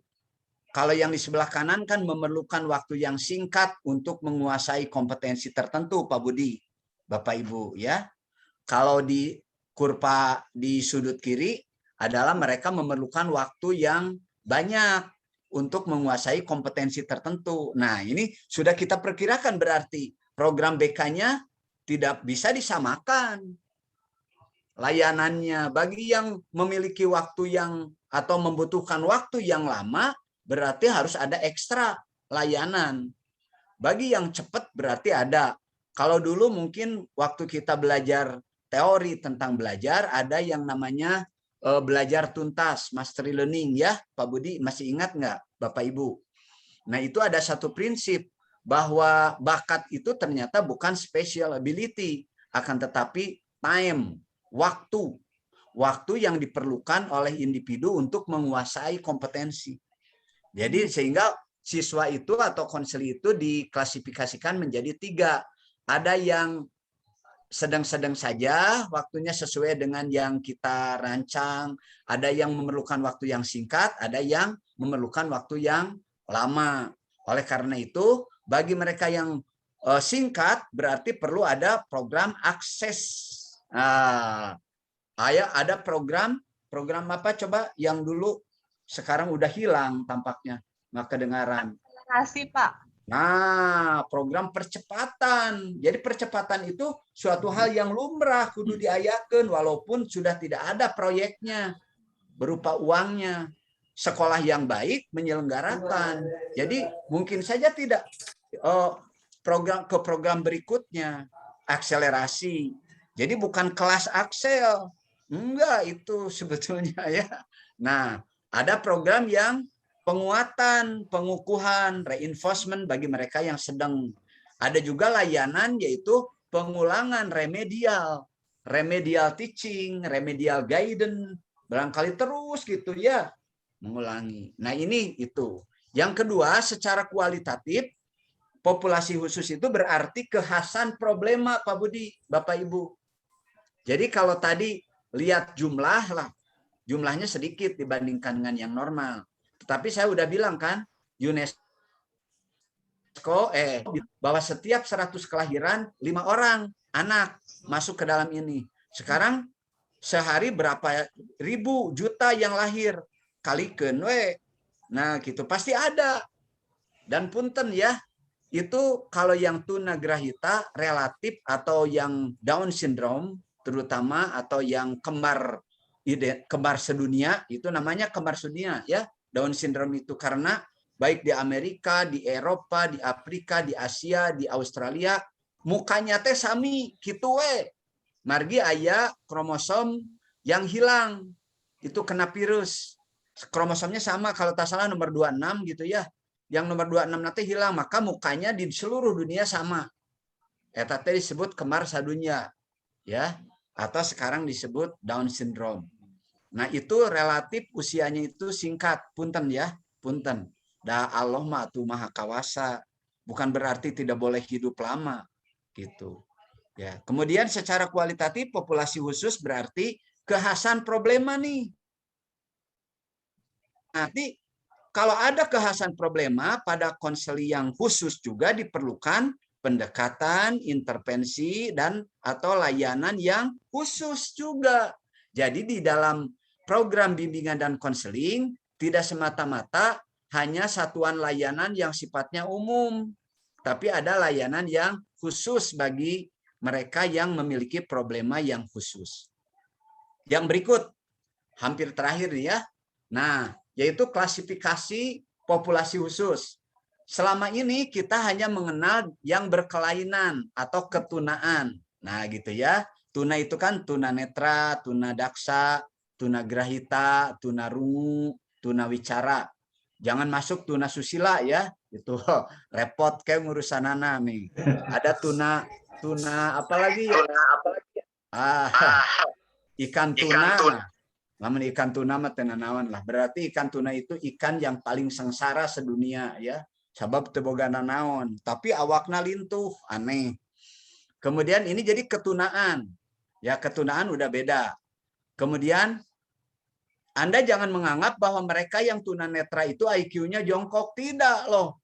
kalau yang di sebelah kanan kan memerlukan waktu yang singkat untuk menguasai kompetensi tertentu, Pak Budi, Bapak Ibu ya. Kalau di kurva di sudut kiri adalah mereka memerlukan waktu yang banyak untuk menguasai kompetensi tertentu. Nah, ini sudah kita perkirakan berarti program BK-nya tidak bisa disamakan layanannya. Bagi yang memiliki waktu yang atau membutuhkan waktu yang lama, berarti harus ada ekstra layanan. Bagi yang cepat berarti ada. Kalau dulu mungkin waktu kita belajar teori tentang belajar, ada yang namanya belajar tuntas, mastery learning ya, Pak Budi masih ingat nggak Bapak Ibu? Nah itu ada satu prinsip bahwa bakat itu ternyata bukan special ability, akan tetapi time, waktu yang diperlukan oleh individu untuk menguasai kompetensi. Jadi sehingga siswa itu atau konseli itu diklasifikasikan menjadi 3. Ada yang sedang-sedang saja, waktunya sesuai dengan yang kita rancang. Ada yang memerlukan waktu yang singkat, ada yang memerlukan waktu yang lama. Oleh karena itu, bagi mereka yang singkat, berarti perlu ada program akses. Ada program apa coba yang dulu sekarang udah hilang tampaknya, nggak kedengaran. Akselerasi, Pak. Nah, program percepatan. Jadi percepatan itu suatu hal yang lumrah kudu diayakeun walaupun sudah tidak ada proyeknya berupa uangnya. Sekolah yang baik menyelenggarakan. Jadi mungkin saja tidak program berikutnya akselerasi. Jadi bukan kelas Axel. Enggak, itu sebetulnya ya. Nah, ada program yang penguatan, pengukuhan, reinforcement bagi mereka yang sedang. Ada juga layanan yaitu pengulangan remedial, remedial teaching, remedial guidance, barangkali terus gitu ya, mengulangi. Nah, ini itu. Yang kedua, secara kualitatif, populasi khusus itu berarti kekhasan problema, Pak Budi, Bapak Ibu. Jadi kalau tadi lihat jumlah lah, jumlahnya sedikit dibandingkan dengan yang normal. Tetapi saya udah bilang kan, UNESCO bahwa setiap 100 kelahiran 5 orang anak masuk ke dalam ini. Sekarang sehari berapa ribu juta yang lahir, kalikan we. Nah, gitu pasti ada. Dan punten ya, itu kalau yang tunagrahita relatif atau yang Down syndrome terutama atau yang kembar sedunia, itu namanya kembar sedunia ya, Down syndrome itu, karena baik di Amerika, di Eropa, di Afrika, di Asia, di Australia, mukanya teh sami gitu we. Margi aya kromosom yang hilang, itu kena virus. Kromosomnya sama, kalau tak salah nomor 26 gitu ya. Yang nomor 26 nanti hilang, maka mukanya di seluruh dunia sama. Eta teh disebut kembar sadunya ya, atau sekarang disebut Down syndrome. Nah, itu relatif usianya itu singkat, punten ya, punten. Da Allah mah tuh maha kawasa, bukan berarti tidak boleh hidup lama gitu. Ya, kemudian secara kualitatif populasi khusus berarti kekhasan problema nih. Nanti kalau ada kekhasan problema pada konseli yang khusus juga diperlukan pendekatan, intervensi, dan atau layanan yang khusus juga. Jadi di dalam program bimbingan dan konseling tidak semata-mata hanya satuan layanan yang sifatnya umum, tapi ada layanan yang khusus bagi mereka yang memiliki problema yang khusus. Yang berikut, hampir terakhir ya. Nah, yaitu klasifikasi populasi khusus. Selama ini kita hanya mengenal yang berkelainan atau ketunaan. Nah, gitu ya. Tuna itu kan tuna netra, tuna daksa, tuna grahita, tuna rungu, tuna wicara. Jangan masuk tuna susila ya. Itu repot kayak ngurusan anak nih. Ada tuna apa lagi? Ikan tuna. Namun ikan tuna mah tenanawan lah. Berarti ikan tuna itu ikan yang paling sengsara sedunia ya. Sabab teboga naon, tapi awakna lintuh, aneh. Kemudian ini jadi ketunaan. Ya, ketunaan udah beda. Kemudian Anda jangan menganggap bahwa mereka yang tunanetra itu IQ-nya jongkok, tidak loh.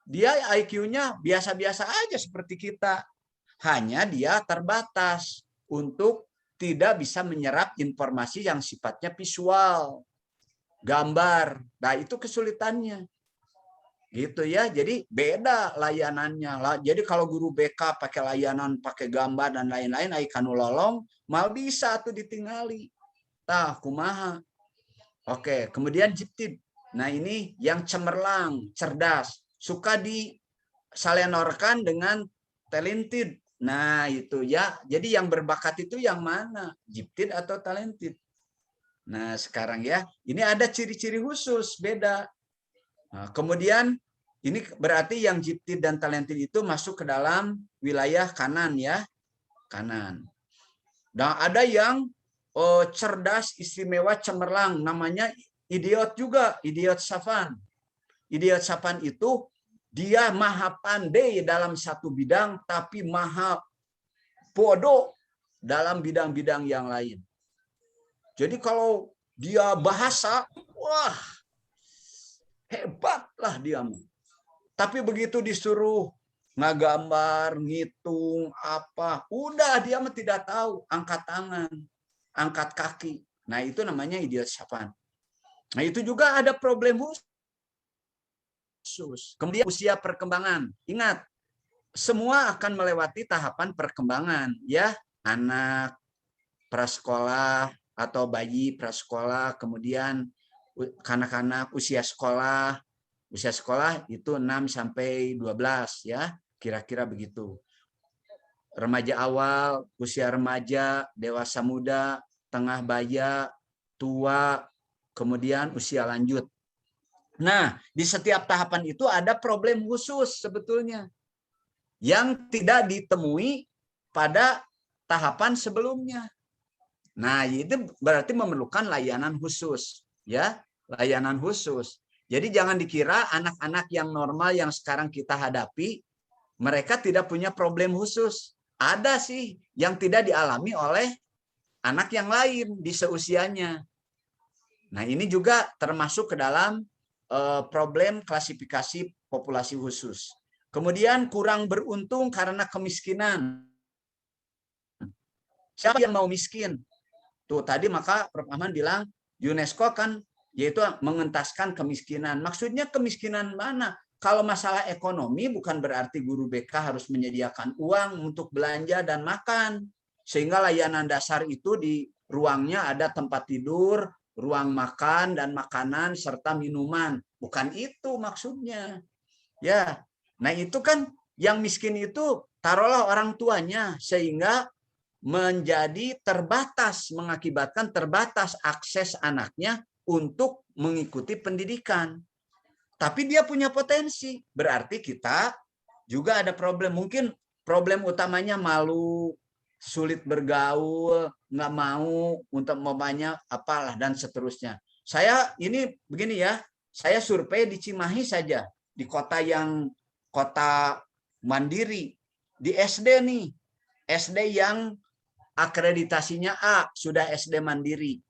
Dia IQ-nya biasa-biasa aja seperti kita. Hanya dia terbatas untuk tidak bisa menyerap informasi yang sifatnya visual, gambar. Nah, itu kesulitannya. Gitu ya. Jadi beda layanannya. Jadi kalau guru BK pakai layanan, pakai gambar dan lain-lain, ikan lolong, mal bisa tuh ditinggali. Tah, kumaha. Oke, kemudian jiptid. Nah, ini yang cemerlang, cerdas, suka disalenorkan dengan talented. Nah, itu ya. Jadi yang berbakat itu yang mana? Gifted atau talented? Nah, sekarang ya, ini ada ciri-ciri khusus, beda. Nah, kemudian ini berarti yang gifted dan talented itu masuk ke dalam wilayah kanan ya. Kanan. Dan ada yang cerdas, istimewa, cemerlang, namanya idiot juga, idiot savant. Idiot savant itu dia maha pandai dalam satu bidang, tapi maha bodoh dalam bidang-bidang yang lain. Jadi kalau dia bahasa, wah, hebatlah dia. Tapi begitu disuruh ngagambar, ngitung, apa, udah dia mah tidak tahu, angkat tangan, angkat kaki. Nah, itu namanya idiot savant. Nah, itu juga ada problem khusus. Kemudian usia perkembangan. Ingat, semua akan melewati tahapan perkembangan ya, anak prasekolah atau bayi prasekolah, kemudian kanak-kanak usia sekolah itu 6 sampai 12 ya, kira-kira begitu. remaja awal, usia remaja, dewasa muda, tengah baya, tua, kemudian usia lanjut. Nah, di setiap tahapan itu ada problem khusus sebetulnya yang tidak ditemui pada tahapan sebelumnya. Nah, itu berarti memerlukan layanan khusus, ya, layanan khusus. Jadi jangan dikira anak-anak yang normal yang sekarang kita hadapi, mereka tidak punya problem khusus. Ada sih yang tidak dialami oleh anak yang lain di seusianya. Nah, ini juga termasuk ke dalam problem klasifikasi populasi khusus. Kemudian kurang beruntung karena kemiskinan. Siapa yang mau miskin? Tuh tadi maka Prof. Ahmad bilang UNESCO kan yaitu mengentaskan kemiskinan. Maksudnya kemiskinan mana? Kalau masalah ekonomi bukan berarti guru BK harus menyediakan uang untuk belanja dan makan. Sehingga layanan dasar itu di ruangnya ada tempat tidur, ruang makan dan makanan serta minuman. Bukan itu maksudnya. Ya. Nah, itu kan yang miskin itu taruhlah orang tuanya sehingga menjadi terbatas, mengakibatkan terbatas akses anaknya untuk mengikuti pendidikan. Tapi dia punya potensi, berarti kita juga ada problem. Mungkin problem utamanya malu, sulit bergaul, nggak mau untuk mamanya apalah dan seterusnya. Saya ini begini ya, saya survei di Cimahi saja, di kota mandiri, di SD nih, SD yang akreditasinya A, sudah SD mandiri.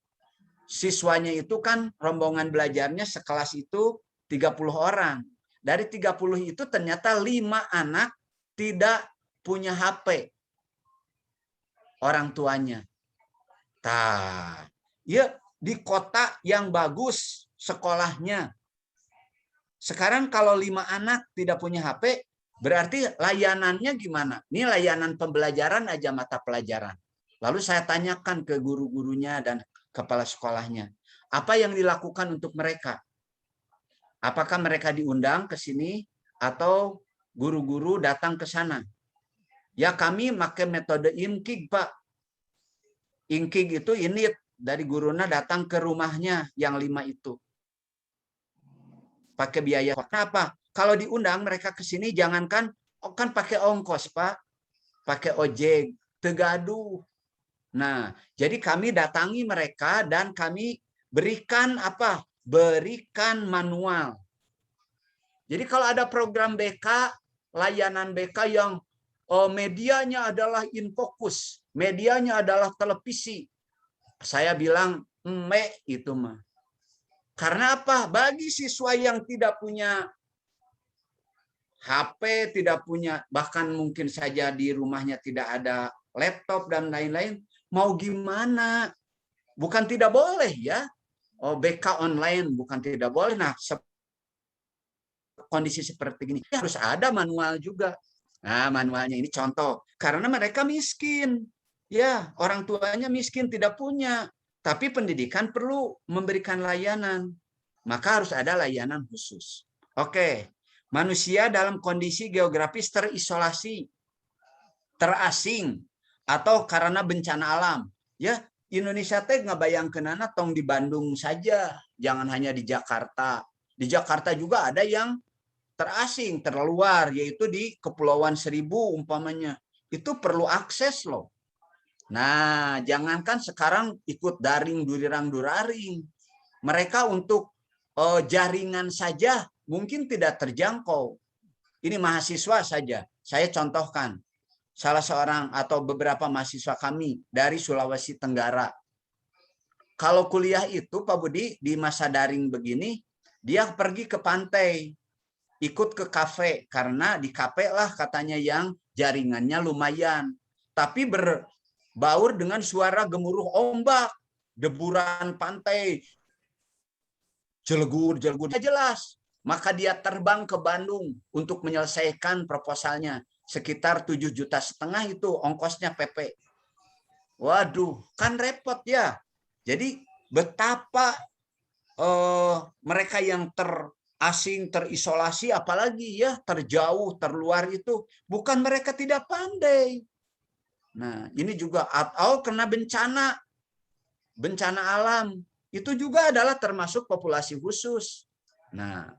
Siswanya itu kan rombongan belajarnya sekelas itu 30 orang. Dari 30 itu ternyata 5 anak tidak punya HP orang tuanya. Ya di kota yang bagus sekolahnya. Sekarang kalau 5 anak tidak punya HP, berarti layanannya gimana? Ini layanan pembelajaran aja mata pelajaran. Lalu saya tanyakan ke guru-gurunya dan kepala sekolahnya, apa yang dilakukan untuk mereka? Apakah mereka diundang ke sini atau guru-guru datang ke sana? Ya kami pakai metode inkig, Pak. Inkig itu ini dari gurunya datang ke rumahnya yang 5 itu. Pakai biaya. Kenapa? Kalau diundang mereka ke sini jangankan kan pakai ongkos, Pak. Pakai ojek, tegaduh. Nah, jadi kami datangi mereka dan kami berikan apa? Berikan manual. Jadi kalau ada program BK, layanan BK yang medianya adalah InFocus, medianya adalah televisi. Saya bilang, itu mah. Karena apa? Bagi siswa yang tidak punya HP, tidak punya, bahkan mungkin saja di rumahnya tidak ada laptop dan lain-lain, mau gimana? Bukan tidak boleh ya. BK online bukan tidak boleh. Nah, kondisi seperti ini harus ada manual juga. Nah, manualnya ini contoh. Karena mereka miskin. Ya, orang tuanya miskin, tidak punya. Tapi pendidikan perlu memberikan layanan. Maka harus ada layanan khusus. Oke. Manusia dalam kondisi geografis terisolasi, terasing, atau karena bencana alam. Ya, Indonesia teh ngabayangkeunana tong di Bandung saja, jangan hanya di Jakarta. Di Jakarta juga ada yang terasing, terluar, yaitu di Kepulauan Seribu umpamanya. Itu perlu akses loh. Nah, jangankan sekarang ikut daring durang-duraring. Mereka untuk jaringan saja mungkin tidak terjangkau. Ini mahasiswa saja. Saya contohkan. Salah seorang atau beberapa mahasiswa kami dari Sulawesi Tenggara. Kalau kuliah itu, Pak Budi, di masa daring begini, dia pergi ke pantai, ikut ke kafe, karena di kafe lah katanya yang jaringannya lumayan. Tapi berbaur dengan suara gemuruh ombak, deburan pantai, jelegur-jelegur. Jelas. Maka dia terbang ke Bandung untuk menyelesaikan proposalnya. Sekitar 7,5 juta itu ongkosnya PP. Waduh, kan repot ya. Jadi betapa mereka yang terasing, terisolasi, apalagi ya terjauh, terluar itu, bukan mereka tidak pandai. Nah, ini juga atau kena bencana alam, itu juga adalah termasuk populasi khusus. Nah,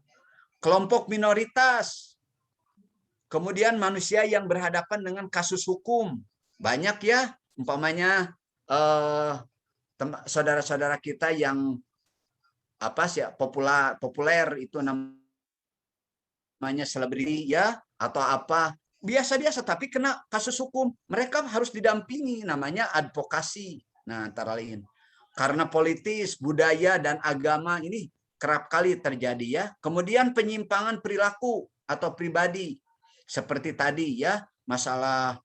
kelompok minoritas, kemudian manusia yang berhadapan dengan kasus hukum, banyak ya, umpamanya saudara-saudara kita yang populer itu namanya selebriti ya, atau apa, biasa-biasa tapi kena kasus hukum, mereka harus didampingi, namanya advokasi. Nah, antara lain karena politis, budaya, dan agama ini kerap kali terjadi ya. Kemudian penyimpangan perilaku atau pribadi seperti tadi ya, masalah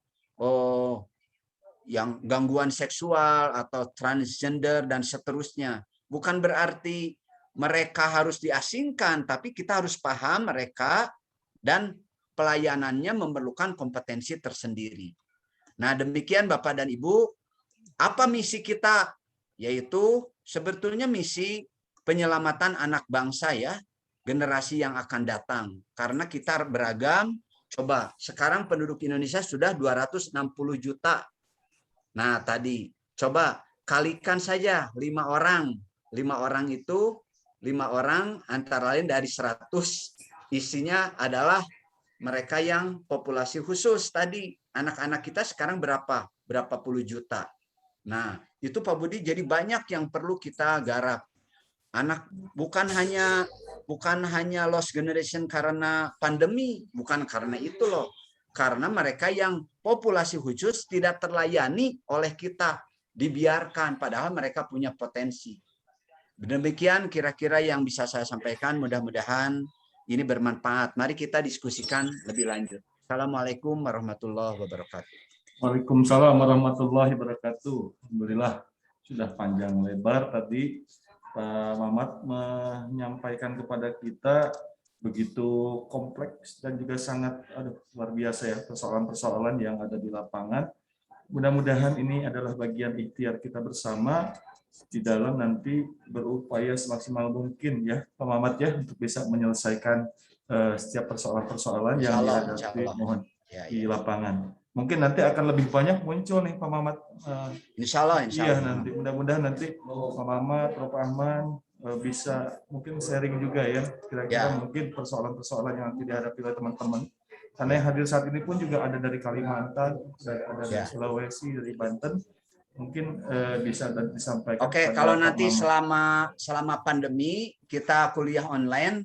yang gangguan seksual atau transgender dan seterusnya. Bukan berarti mereka harus diasingkan, tapi kita harus paham mereka dan pelayanannya memerlukan kompetensi tersendiri. Nah, demikian Bapak dan Ibu, apa misi kita? Yaitu sebetulnya misi penyelamatan anak bangsa ya, generasi yang akan datang. Karena kita beragam, coba sekarang penduduk Indonesia sudah 260 juta. Nah, tadi coba kalikan saja 5 orang. 5 orang itu 5 orang antara lain dari 100 isinya adalah mereka yang populasi khusus tadi. Anak-anak kita sekarang berapa? Berapa puluh juta. Nah, itu Pak Budi, jadi banyak yang perlu kita garap. Anak bukan hanya lost generation karena pandemi, bukan karena itu loh. Karena mereka yang populasi khusus tidak terlayani oleh kita, dibiarkan padahal mereka punya potensi. Demikian kira-kira yang bisa saya sampaikan, mudah-mudahan ini bermanfaat. Mari kita diskusikan lebih lanjut. Assalamualaikum warahmatullahi wabarakatuh. Waalaikumsalam warahmatullahi wabarakatuh. Alhamdulillah sudah panjang lebar tadi Pak Mamat menyampaikan kepada kita begitu kompleks dan juga sangat luar biasa ya persoalan-persoalan yang ada di lapangan. Mudah-mudahan ini adalah bagian ikhtiar kita bersama di dalam nanti berupaya semaksimal mungkin ya Pak Mamat ya untuk bisa menyelesaikan setiap persoalan-persoalan yang dihadapi di lapangan. Mungkin nanti akan lebih banyak muncul nih Pak Mamat. Insya Allah. Iya, nanti mudah-mudahan nanti Pak Mamat, Prof. Ahmad bisa mungkin sharing juga ya, kira-kira mungkin persoalan-persoalan yang nanti dihadapi oleh teman-teman. Karena yang hadir saat ini pun juga ada dari Kalimantan, ada dari Sulawesi, dari Banten. Mungkin bisa dan disampaikan. Oke, kalau nanti selama pandemi kita kuliah online,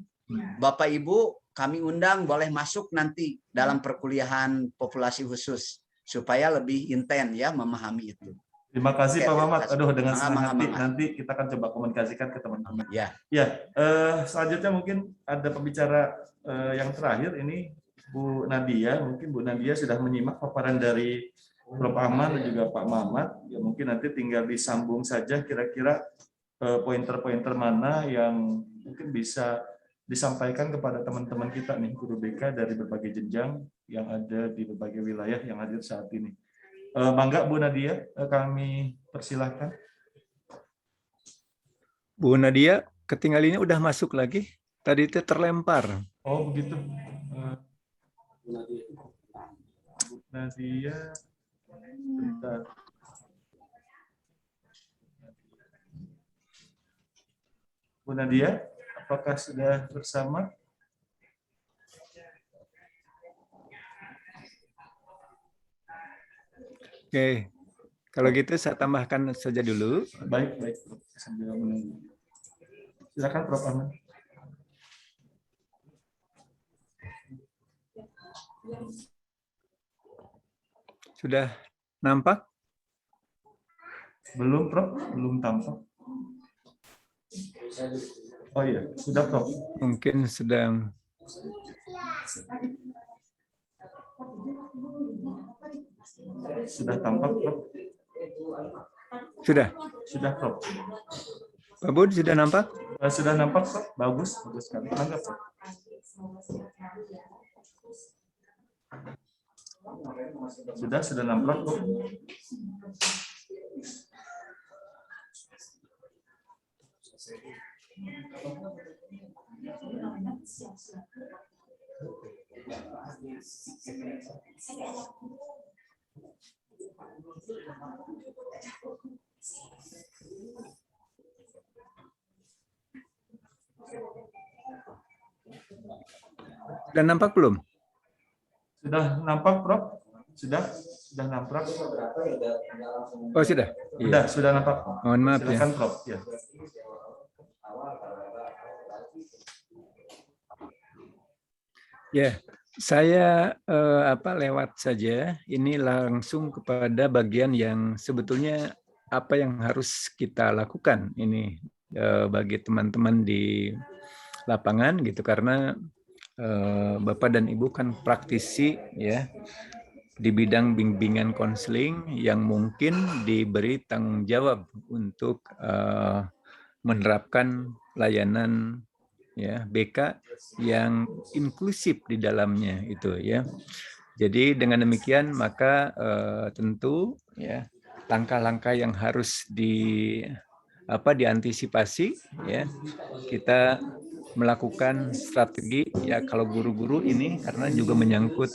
Bapak Ibu kami undang boleh masuk nanti dalam perkuliahan populasi khusus supaya lebih intens ya memahami itu. Terima kasih Pak Mamat. Aduh, dengan senang hati nanti kita akan coba komunikasikan ke teman-teman. Ya. Selanjutnya mungkin ada pembicara yang terakhir ini Bu Nadia. Mungkin Bu Nadia sudah menyimak paparan dari Prof. Ahmad dan juga Pak Mamat. Ya mungkin nanti tinggal disambung saja kira-kira pointer-pointer mana yang mungkin bisa disampaikan kepada teman-teman kita nih guru BK dari berbagai jenjang yang ada di berbagai wilayah yang hadir saat ini. Mangga Bu Nadia, kami persilahkan. Bu Nadia, ketinggalannya udah masuk lagi. Tadi itu terlempar. Oh begitu. Bu Nadia, bentar. Bu Nadia, apakah sudah bersama? Oke, kalau gitu saya tambahkan saja dulu. Baik. Sambil menunggu. Silakan Prof. Ahmad. Sudah nampak? Belum Prof, belum tampak. Oh iya, sudah Prof. Mungkin sedang. Sudah tampak Prof. Sudah. Sudah Prof. Pak Bud sudah nampak? Sudah nampak Prof. Bagus sekali. Mangga Prof. Sudah nampak Prof. Sudah nampak belum? Sudah nampak, Prof? Sudah nampak. Oh, sudah. Sudah nampak. Mohon maaf ya. Silakan, Prof. Ya. Ya, saya lewat saja. Ini langsung kepada bagian yang sebetulnya apa yang harus kita lakukan ini bagi teman-teman di lapangan gitu, karena Bapak dan Ibu kan praktisi ya di bidang bimbingan konseling yang mungkin diberi tanggung jawab untuk menerapkan layanan ya BK yang inklusif di dalamnya itu ya. Jadi dengan demikian maka tentu ya langkah-langkah yang harus diantisipasi ya, kita melakukan strategi ya kalau guru-guru ini karena juga menyangkut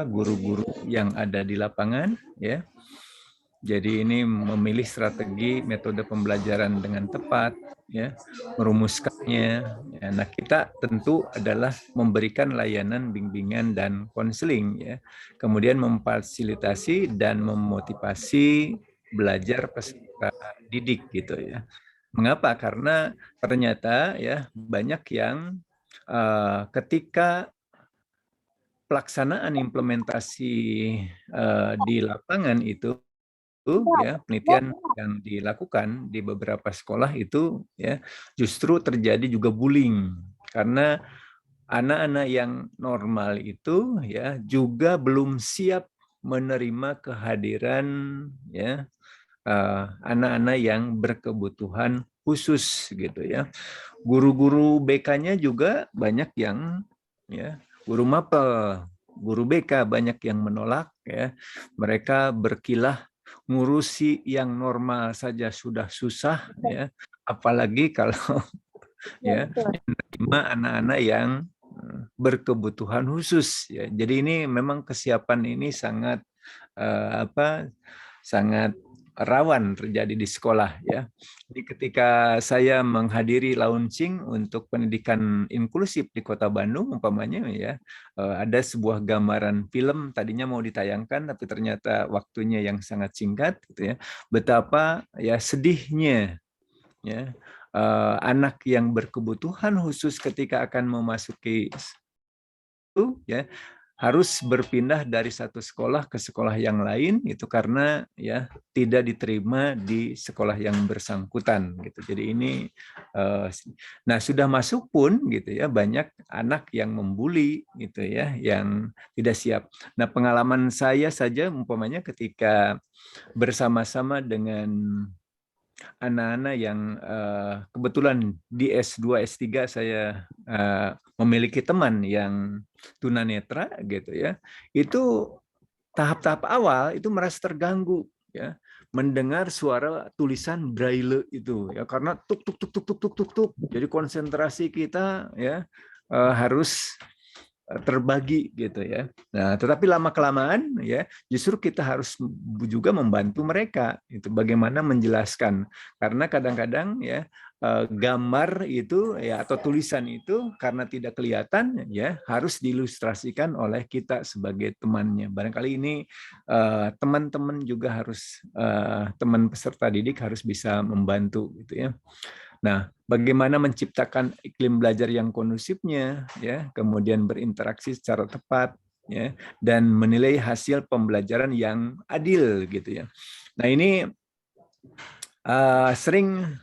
guru-guru yang ada di lapangan ya. Jadi ini memilih strategi metode pembelajaran dengan tepat, ya, merumuskannya. Ya, nah kita tentu adalah memberikan layanan bimbingan dan konseling, ya, kemudian memfasilitasi dan memotivasi belajar peserta didik, gitu ya. Mengapa? Karena ternyata ya banyak yang ketika pelaksanaan implementasi di lapangan itu ya penelitian yang dilakukan di beberapa sekolah itu ya justru terjadi juga bullying karena anak-anak yang normal itu ya juga belum siap menerima kehadiran ya anak-anak yang berkebutuhan khusus gitu ya. Guru-guru BK-nya juga banyak yang ya guru mapel, guru BK banyak yang menolak ya. Mereka berkilah ngurusi yang normal saja sudah susah ya, apalagi kalau ya menerima anak-anak yang berkebutuhan khusus ya. Jadi ini memang kesiapan ini sangat sangat rawan terjadi di sekolah ya. Jadi ketika saya menghadiri launching untuk pendidikan inklusif di Kota Bandung umpamanya ya, ada sebuah gambaran film tadinya mau ditayangkan tapi ternyata waktunya yang sangat singkat gitu ya. Betapa ya sedihnya ya anak yang berkebutuhan khusus ketika akan memasuki itu ya harus berpindah dari satu sekolah ke sekolah yang lain itu karena ya tidak diterima di sekolah yang bersangkutan gitu. Jadi ini nah sudah masuk pun gitu ya banyak anak yang membuli gitu ya yang tidak siap. Nah pengalaman saya saja umpamanya ketika bersama-sama dengan anak-anak yang kebetulan di S2, S3 saya memiliki teman yang tunanetra gitu ya. Itu tahap-tahap awal itu merasa terganggu ya mendengar suara tulisan braille itu ya karena tuk tuk tuk tuk tuk tuk tuk tuk. Jadi konsentrasi kita ya harus terbagi gitu ya. Nah, tetapi lama kelamaan ya justru kita harus juga membantu mereka itu bagaimana menjelaskan karena kadang-kadang ya gambar itu ya atau tulisan itu karena tidak kelihatan ya harus diilustrasikan oleh kita sebagai temannya. Barangkali ini teman-teman juga harus teman peserta didik harus bisa membantu gitu ya. Nah, bagaimana menciptakan iklim belajar yang kondusifnya, ya, kemudian berinteraksi secara tepat, ya, dan menilai hasil pembelajaran yang adil, gitu ya. Nah, ini sering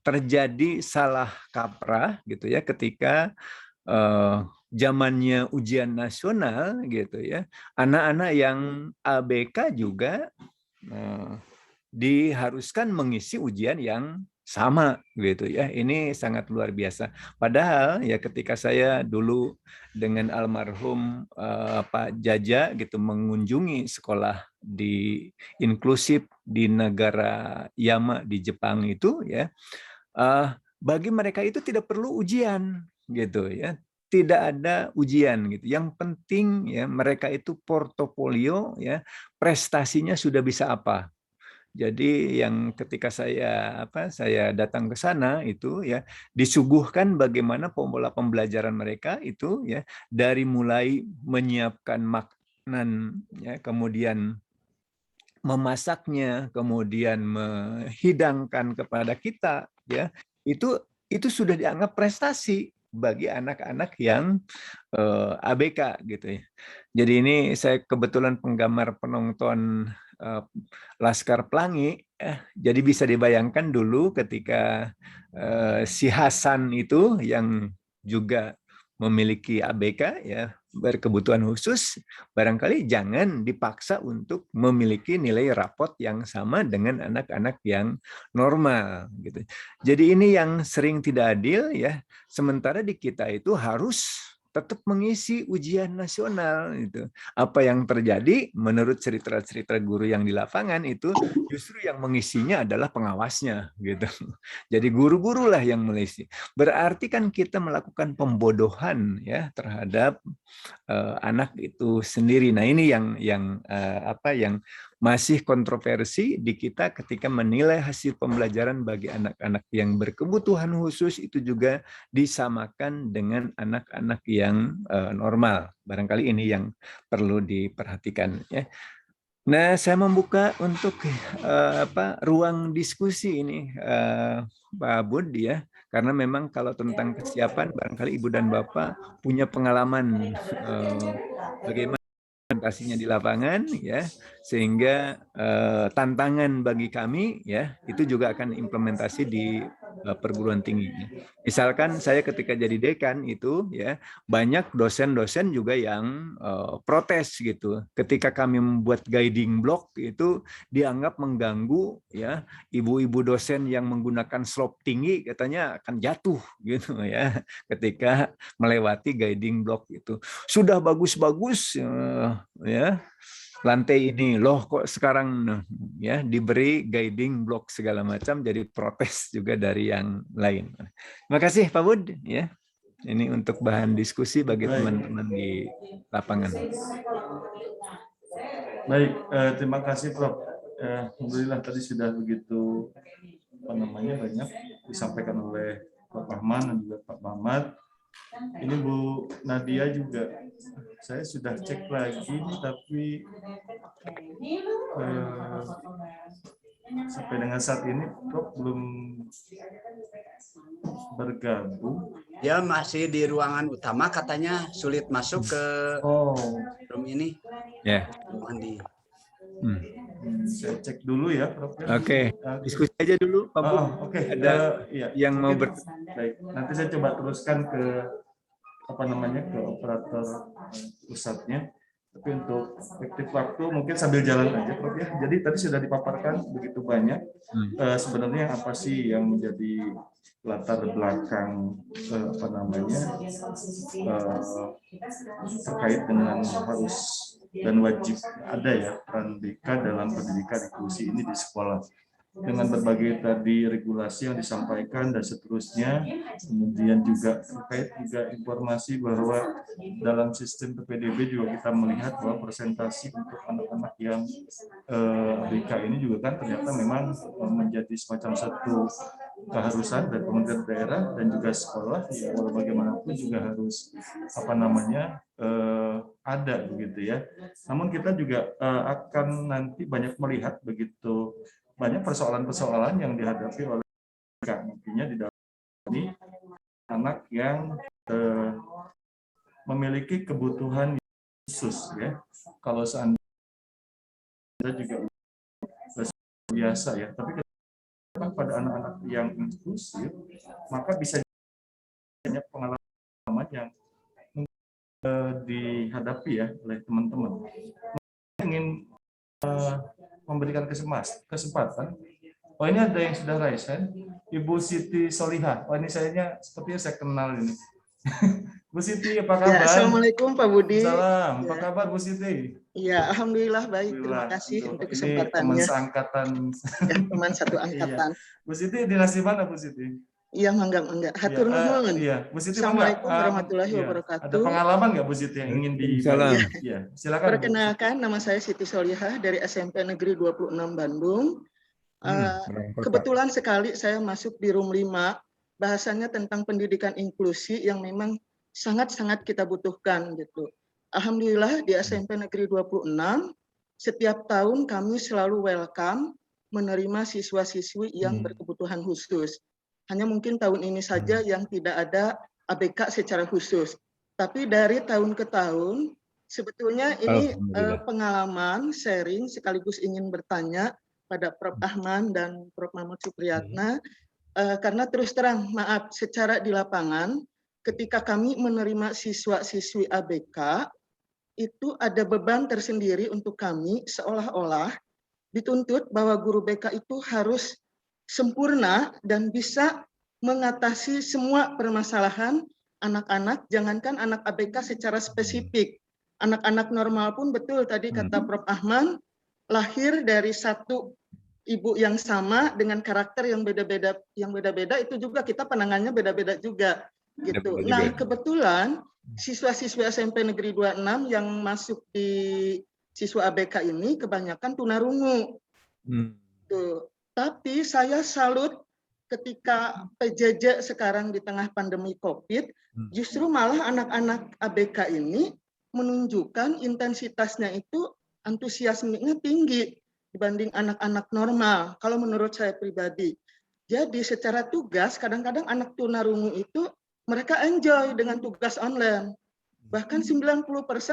terjadi salah kaprah, gitu ya, ketika zamannya ujian nasional, gitu ya, anak-anak yang ABK juga diharuskan mengisi ujian yang sama gitu ya. Ini sangat luar biasa. Padahal ya ketika saya dulu dengan almarhum Pak Jaja gitu mengunjungi sekolah di inklusif di negara Yama di Jepang itu ya, bagi mereka itu tidak perlu ujian gitu ya. Tidak ada ujian gitu. Yang penting ya mereka itu portofolio ya, prestasinya sudah bisa apa. Jadi yang ketika saya datang ke sana itu ya disuguhkan bagaimana pola pembelajaran mereka itu ya dari mulai menyiapkan makanan ya, kemudian memasaknya, kemudian menghidangkan kepada kita ya. Itu sudah dianggap prestasi bagi anak-anak yang ABK gitu ya. Jadi ini saya kebetulan penggemar penonton Laskar Pelangi, jadi bisa dibayangkan dulu ketika si Hasan itu yang juga memiliki ABK ya berkebutuhan khusus, barangkali jangan dipaksa untuk memiliki nilai rapot yang sama dengan anak-anak yang normal gitu. Jadi ini yang sering tidak adil ya. Sementara di kita itu harus tetap mengisi ujian nasional itu. Apa yang terjadi menurut cerita-cerita guru yang di lapangan itu justru yang mengisinya adalah pengawasnya gitu. Jadi guru-guru lah yang mengisi. Berarti kan kita melakukan pembodohan ya terhadap anak itu sendiri. Nah, ini yang masih kontroversi di kita ketika menilai hasil pembelajaran bagi anak-anak yang berkebutuhan khusus itu juga disamakan dengan anak-anak yang normal. Barangkali ini yang perlu diperhatikan ya. Nah, saya membuka untuk ruang diskusi ini, Pak Bud ya, karena memang kalau tentang kesiapan, barangkali Ibu dan Bapak punya pengalaman bagaimana implementasinya di lapangan ya, sehingga tantangan bagi kami ya itu juga akan implementasi di perguruan tinggi. Misalkan saya ketika jadi dekan itu ya banyak dosen-dosen juga yang protes gitu. Ketika kami membuat guiding block itu dianggap mengganggu ya ibu-ibu dosen yang menggunakan slope tinggi katanya akan jatuh gitu ya ketika melewati guiding block itu. Sudah bagus-bagus ya lantai ini loh kok sekarang ya diberi guiding block segala macam, jadi protes juga dari yang lain. Terima kasih Pak Bud ya. Ini untuk bahan diskusi bagi teman-teman di lapangan. Baik, terima kasih Prof. Alhamdulillah tadi sudah begitu banyak disampaikan oleh Pak Rahman dan juga Pak Mamat. Ini Bu Nadia juga saya sudah cek lagi tapi sampai dengan saat ini Prof belum bergabung. Dia masih di ruangan utama, katanya sulit masuk ke room ini. Ya. Mandi. Saya cek dulu ya, Prof. Oke, diskusi aja dulu, Pak Bu. Oke. Ada yang mau baik. Nanti saya coba teruskan ke ke operator pusatnya. Tapi untuk efektif waktu mungkin sambil jalan aja, Prof ya. Jadi tadi sudah dipaparkan begitu banyak. Sebenarnya apa sih yang menjadi latar belakang terkait dengan harus dan wajib ada ya peran BK dalam pendidikan inklusi ini di sekolah, dengan berbagai tadi regulasi yang disampaikan dan seterusnya. Kemudian juga terkait juga informasi bahwa dalam sistem PPDB juga kita melihat bahwa presentasi untuk anak-anak yang ABK ini juga kan ternyata memang menjadi semacam satu keharusan dari pemerintah daerah dan juga sekolah ya, walau bagaimanapun juga harus ada begitu ya. Namun kita juga akan nanti banyak melihat begitu banyak persoalan-persoalan yang dihadapi oleh mereka nantinya di dalam ini anak yang memiliki kebutuhan khusus ya. Kalau seandainya juga biasa ya, tapi pada anak-anak yang inklusif maka bisa banyak pengalaman yang dihadapi ya oleh teman-teman. Ingin memberikan kesempatan. Oh, ini ada yang sudah raise kan? Ibu Siti Solihah. Oh, ini sepertinya saya kenal ini. Bu Siti, apa kabar? Ya, Assalamualaikum Pak Budi. Salam. Ya. Apa kabar Bu Siti? Ya, alhamdulillah baik. Terima kasih untuk kesempatannya. Teman seangkatan. Ya, teman satu angkatan. Bu Siti dinasti mana Bu Siti? Iya, mangga. Hatur nuhun. Iya, Bu Siti. Assalamualaikum warahmatullahi wabarakatuh. Ada pengalaman nggak Bu Siti yang ingin silakan. Perkenalkan, nama saya Siti Solihah dari SMP Negeri 26 Bandung. Kebetulan sekali saya masuk di room 5, bahasanya tentang pendidikan inklusi yang memang sangat-sangat kita butuhkan gitu. Alhamdulillah di SMP Negeri 26 setiap tahun kami selalu welcome menerima siswa-siswi yang berkebutuhan khusus. Hanya mungkin tahun ini saja yang tidak ada ABK secara khusus. Tapi dari tahun ke tahun sebetulnya ini pengalaman sharing sekaligus ingin bertanya pada Prof. Ahman dan Prof. Mamat Supriyatna, karena terus terang, maaf, secara di lapangan, ketika kami menerima siswa-siswi ABK, itu ada beban tersendiri untuk kami, seolah-olah dituntut bahwa guru BK itu harus sempurna dan bisa mengatasi semua permasalahan anak-anak, jangankan anak ABK secara spesifik. Anak-anak normal pun betul tadi kata Prof. Ahman, lahir dari satu ibu yang sama dengan karakter yang beda-beda itu juga kita penangannya beda-beda juga gitu. Nah, kebetulan siswa-siswa SMP Negeri 26 yang masuk di siswa ABK ini kebanyakan tunarungu. Tuh. Tapi saya salut ketika PJJ sekarang di tengah pandemi Covid, justru malah anak-anak ABK ini menunjukkan intensitasnya itu antusiasmenya tinggi dibanding anak-anak normal, kalau menurut saya pribadi. Jadi secara tugas, kadang-kadang anak tunarungu itu mereka enjoy dengan tugas online. Bahkan 90%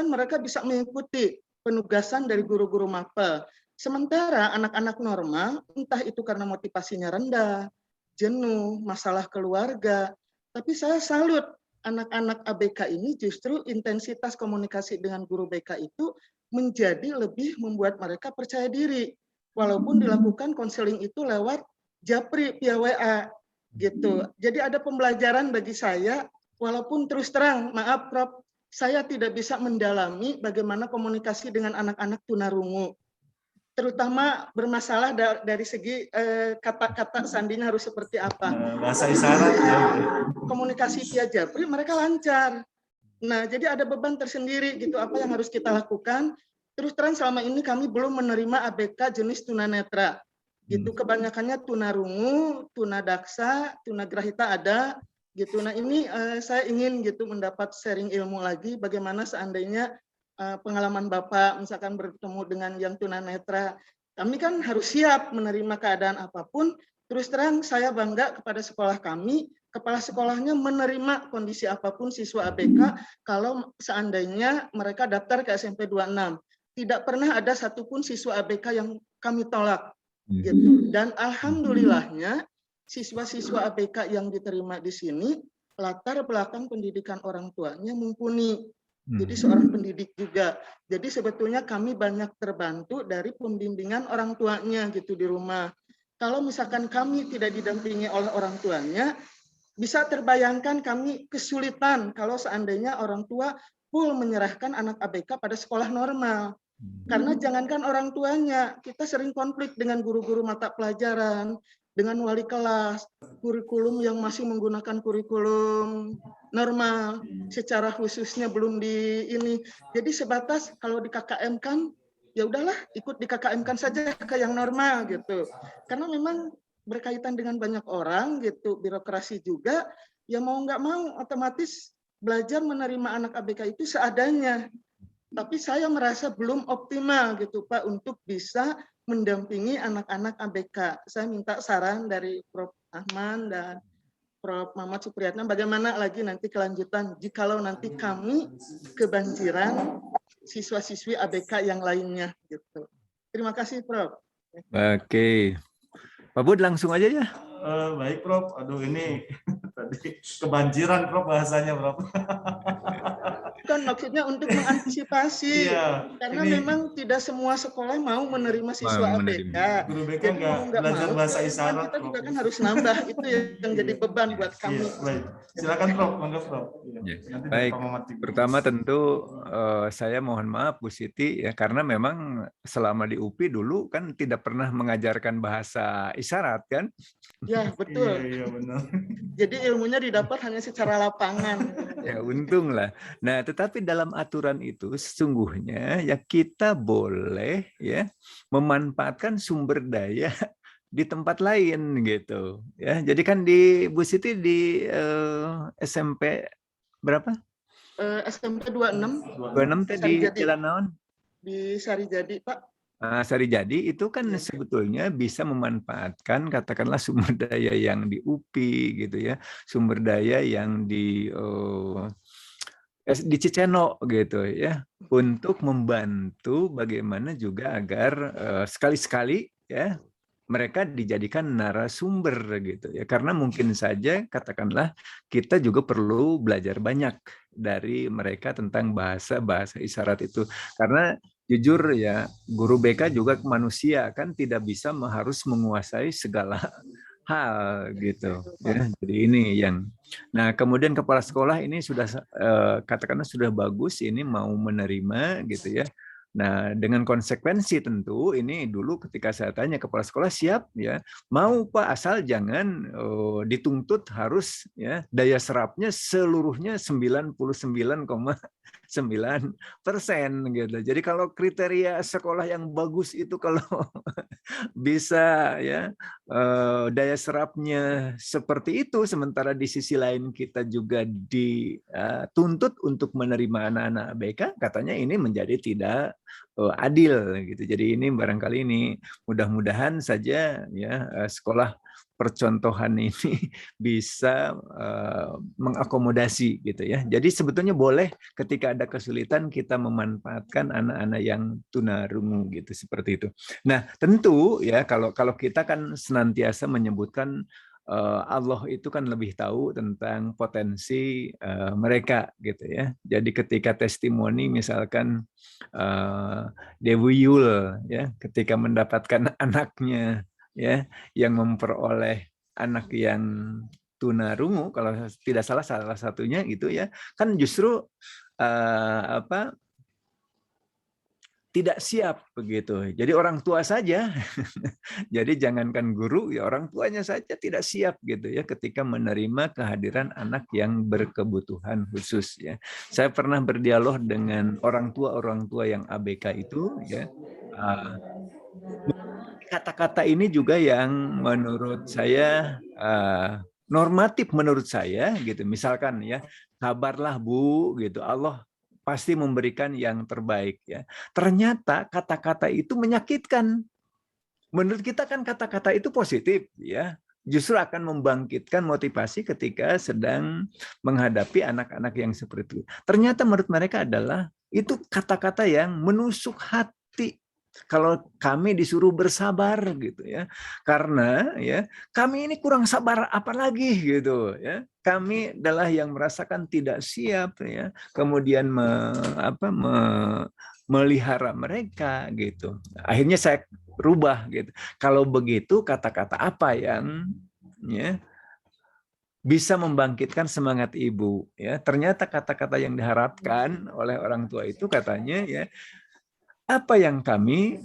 mereka bisa mengikuti penugasan dari guru-guru MAPA. Sementara anak-anak normal, entah itu karena motivasinya rendah, jenuh, masalah keluarga. Tapi saya salut, anak-anak ABK ini justru intensitas komunikasi dengan guru BK itu menjadi lebih membuat mereka percaya diri. Walaupun dilakukan konseling itu lewat japri via WA gitu. Jadi ada pembelajaran bagi saya, walaupun terus terang, maaf Prof, saya tidak bisa mendalami bagaimana komunikasi dengan anak-anak tunarungu. Terutama bermasalah dari segi kata-kata sandinya harus seperti apa. Bahasa isyarat ya. Komunikasi via japri mereka lancar. Nah, jadi ada beban tersendiri gitu, apa yang harus kita lakukan. Terus terang selama ini kami belum menerima ABK jenis tunanetra. Gitu, kebanyakannya tunarungu, tunadaksa, tunagrahita ada gitu. Nah, ini saya ingin gitu mendapat sharing ilmu lagi bagaimana seandainya pengalaman Bapak misalkan bertemu dengan yang tunanetra. Kami kan harus siap menerima keadaan apapun. Terus terang saya bangga kepada sekolah kami, kepala sekolahnya menerima kondisi apapun siswa ABK kalau seandainya mereka daftar ke SMP 26. Tidak pernah ada satupun siswa ABK yang kami tolak. Gitu. Dan alhamdulillahnya siswa-siswa ABK yang diterima di sini latar belakang pendidikan orang tuanya mumpuni. Jadi seorang pendidik juga. Jadi sebetulnya kami banyak terbantu dari pembimbingan orang tuanya gitu di rumah. Kalau misalkan kami tidak didampingi oleh orang tuanya, bisa terbayangkan kami kesulitan kalau seandainya orang tua full menyerahkan anak ABK pada sekolah normal. Karena jangankan orang tuanya, kita sering konflik dengan guru-guru mata pelajaran, dengan wali kelas, kurikulum yang masih menggunakan kurikulum normal, secara khususnya belum di ini. Jadi sebatas kalau di KKM kan, ya udahlah ikut di KKM kan saja ke yang normal gitu. Karena memang berkaitan dengan banyak orang gitu, birokrasi juga, ya mau nggak mau otomatis belajar menerima anak ABK itu seadanya. Tapi saya merasa belum optimal gitu Pak untuk bisa mendampingi anak-anak ABK. Saya minta saran dari Prof. Ahman dan Prof. Mamat Supriyatna bagaimana lagi nanti kelanjutan jikalau nanti kami kebanjiran siswa-siswi ABK yang lainnya gitu. Terima kasih Prof. Oke. Pak Bud langsung aja ya. Baik Prof. Aduh ini tadi kebanjiran Prof bahasanya Prof. Kan maksudnya untuk mengantisipasi, karena memang tidak semua sekolah mau menerima siswa ABK. Guru BK Jadi mau nggak belajar mau, bahasa isyarat. kita juga kan harus nambah itu yang jadi beban buat kami. Baik, silakan Prof. Monggo Prof. Nanti baik. Pertama tentu saya mohon maaf Bu Siti ya karena memang selama di UPI dulu kan tidak pernah mengajarkan bahasa isyarat kan? Ya betul. Iya benar. Jadi ilmunya didapat hanya secara lapangan. Ya untung lah. Nah, tetapi dalam aturan itu sesungguhnya ya kita boleh ya memanfaatkan sumber daya di tempat lain gitu ya. Jadi kan di Bu Siti di SMP berapa? SMP 26 26 teh di Sarijadi, Jalan Naon? di Sarijadi, Pak. Sarijadi itu kan Iya. sebetulnya bisa memanfaatkan katakanlah sumber daya yang di UPI gitu ya, sumber daya yang di Ciceno gitu ya, untuk membantu bagaimana juga agar sekali-sekali ya mereka dijadikan narasumber gitu ya, karena mungkin saja katakanlah kita juga perlu belajar banyak dari mereka tentang bahasa isyarat itu, karena jujur ya guru BK juga manusia kan tidak bisa harus menguasai segala hal gitu ya. Jadi ini yang nah kemudian kepala sekolah ini sudah katakanlah sudah bagus ini mau menerima gitu ya. Nah, dengan konsekuensi tentu ini dulu ketika saya tanya kepala sekolah siap ya, mau Pak asal jangan dituntut harus ya daya serapnya seluruhnya 99,9% gitu. Jadi kalau kriteria sekolah yang bagus itu kalau bisa ya daya serapnya seperti itu, sementara di sisi lain kita juga dituntut untuk menerima anak-anak ABK, katanya ini menjadi tidak adil gitu. Jadi ini barangkali ini mudah-mudahan saja ya sekolah percontohan ini bisa mengakomodasi gitu ya. Jadi sebetulnya boleh ketika ada kesulitan kita memanfaatkan anak-anak yang tunarungu gitu seperti itu. Nah, tentu ya kalau kita kan senantiasa menyebutkan Allah itu kan lebih tahu tentang potensi mereka gitu ya. Jadi ketika testimoni misalkan Dewi Yul ya ketika mendapatkan anaknya ya yang memperoleh anak yang tunarungu kalau tidak salah satunya gitu ya, kan justru tidak siap begitu. Jadi orang tua saja. Jadi jangankan guru, ya orang tuanya saja tidak siap gitu ya ketika menerima kehadiran anak yang berkebutuhan khusus ya. Saya pernah berdialog dengan orang tua yang ABK itu ya. Kata-kata ini juga yang menurut saya normatif menurut saya gitu. Misalkan ya, kabarlah Bu gitu. Allah pasti memberikan yang terbaik ya. Ternyata kata-kata itu menyakitkan. Menurut kita kan kata-kata itu positif ya. Justru akan membangkitkan motivasi ketika sedang menghadapi anak-anak yang seperti itu. Ternyata menurut mereka adalah itu kata-kata yang menusuk hati. Kalau kami disuruh bersabar gitu ya, karena ya kami ini kurang sabar apalagi gitu ya, kami adalah yang merasakan tidak siap ya, kemudian melihara mereka gitu. Akhirnya saya rubah gitu. Kalau begitu kata-kata apa yang ya bisa membangkitkan semangat ibu ya? Ternyata kata-kata yang diharapkan oleh orang tua itu katanya ya apa yang kami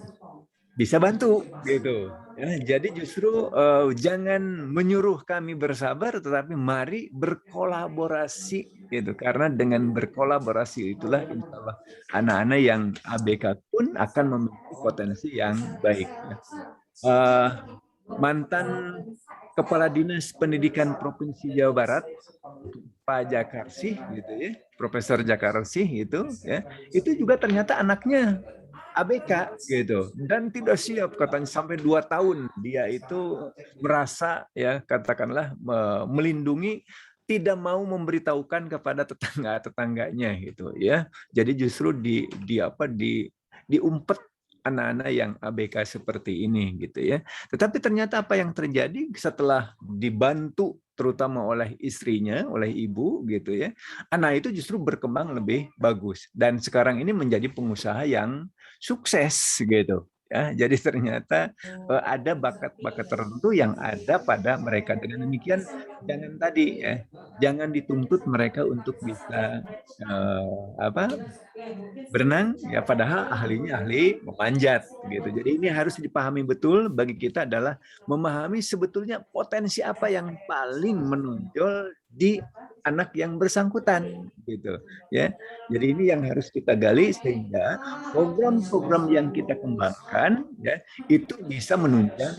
bisa bantu gitu ya. Jadi justru jangan menyuruh kami bersabar, tetapi mari berkolaborasi gitu, karena dengan berkolaborasi itulah insya Allah anak-anak yang ABK pun akan memiliki potensi yang baik ya. Mantan Kepala Dinas Pendidikan Provinsi Jawa Barat Pak Jakarsih gitu ya, Profesor Jakarsih itu juga ternyata anaknya ABK gitu dan tidak siap katanya sampai 2 tahun dia itu merasa ya katakanlah melindungi, tidak mau memberitahukan kepada tetangganya gitu ya. Jadi justru diumpet anak-anak yang ABK seperti ini gitu ya. Tetapi ternyata apa yang terjadi setelah dibantu terutama oleh istrinya, oleh ibu gitu ya, anak itu justru berkembang lebih bagus dan sekarang ini menjadi pengusaha yang sukses gitu ya. Jadi ternyata ada bakat-bakat tertentu yang ada pada mereka. Dengan demikian jangan tadi ya, jangan dituntut mereka untuk bisa berenang ya, padahal ahlinya ahli memanjat gitu. Jadi ini harus dipahami betul, bagi kita adalah memahami sebetulnya potensi apa yang paling menonjol di anak yang bersangkutan gitu ya. Jadi ini yang harus kita gali sehingga program-program yang kita kembangkan ya itu bisa menunjang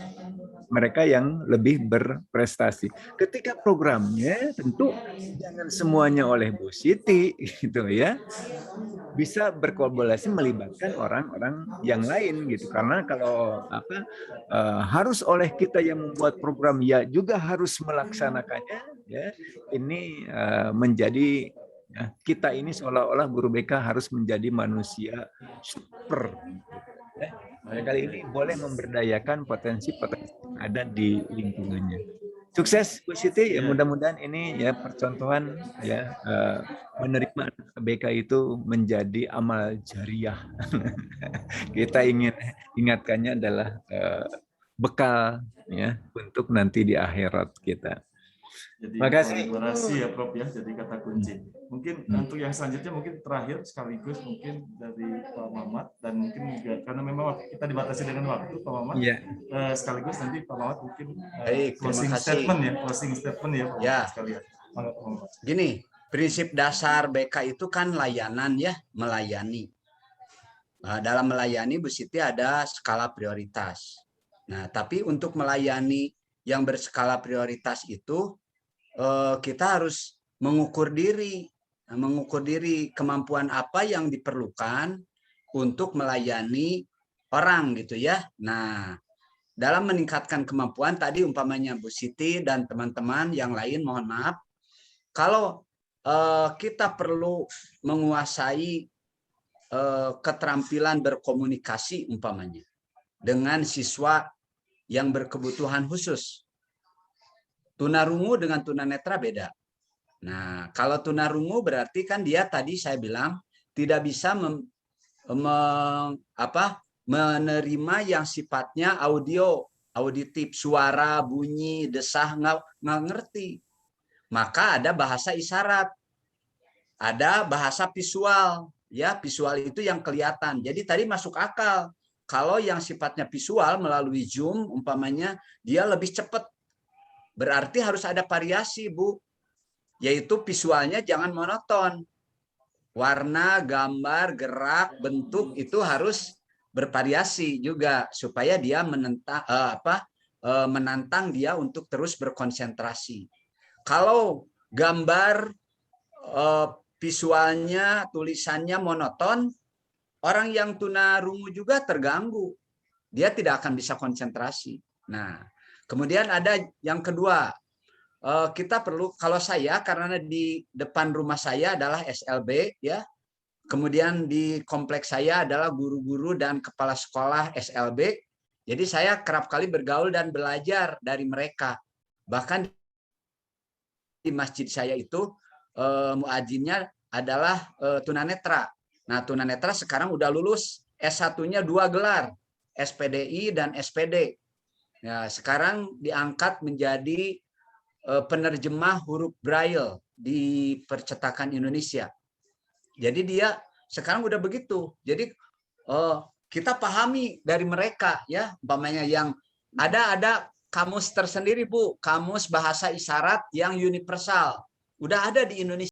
mereka yang lebih berprestasi. Ketika programnya tentu jangan semuanya oleh Bu Siti gitu ya. Bisa berkolaborasi melibatkan orang-orang yang lain gitu. Karena kalau harus oleh kita yang membuat program ya juga harus melaksanakannya ya. Ini menjadi kita ini seolah-olah guru BK harus menjadi manusia super. Kali ini boleh memberdayakan potensi-potensi yang ada di lingkungannya. Sukses Bu Siti, ya mudah-mudahan ini ya percontohan ya menerima BK itu menjadi amal jariah. Kita ingin ingatkannya adalah bekal ya untuk nanti di akhirat kita. Jadi Makasih. kolaborasi ya Prof ya, jadi kata kunci. Mungkin untuk yang selanjutnya mungkin terakhir sekaligus mungkin dari Pak Mamat, dan mungkin juga karena memang kita dibatasi dengan waktu Pak Mamat, sekaligus nanti Pak Mamat mungkin closing statement ya, closing statement ya Pak Mamat sekalian. Gini, prinsip dasar BK itu kan layanan ya, melayani. Dalam melayani Bu Siti ada skala prioritas. Nah, tapi untuk melayani yang berskala prioritas itu kita harus mengukur diri kemampuan apa yang diperlukan untuk melayani orang gitu ya. Nah, dalam meningkatkan kemampuan tadi umpamanya Bu Siti dan teman-teman yang lain, mohon maaf, kalau kita perlu menguasai keterampilan berkomunikasi umpamanya dengan siswa yang berkebutuhan khusus. Tunarungu dengan tunanetra beda. Nah, kalau tunarungu berarti kan dia tadi saya bilang tidak bisa menerima yang sifatnya auditif, suara, bunyi, desah, nggak ngerti. Maka ada bahasa isyarat, ada bahasa visual, ya visual itu yang kelihatan. Jadi tadi masuk akal. Kalau yang sifatnya visual melalui Zoom, umpamanya dia lebih cepat. Berarti harus ada variasi, Bu. Yaitu visualnya jangan monoton. Warna, gambar, gerak, bentuk itu harus bervariasi juga supaya dia menantang dia untuk terus berkonsentrasi. Kalau gambar, visualnya, tulisannya monoton, orang yang tunarungu juga terganggu. Dia tidak akan bisa konsentrasi. Nah, kemudian ada yang kedua, kita perlu, kalau saya karena di depan rumah saya adalah SLB ya, kemudian di kompleks saya adalah guru-guru dan kepala sekolah SLB, jadi saya kerap kali bergaul dan belajar dari mereka. Bahkan di masjid saya itu muadzinnya adalah tunanetra. Nah, tunanetra sekarang udah lulus S1-nya 2 gelar, SPDI dan SPD. Ya, sekarang diangkat menjadi penerjemah huruf Braille di percetakan Indonesia. Jadi dia sekarang udah begitu. Jadi kita pahami dari mereka ya, umpamanya yang ada kamus tersendiri Bu, kamus bahasa isyarat yang universal. Udah ada di Indonesia.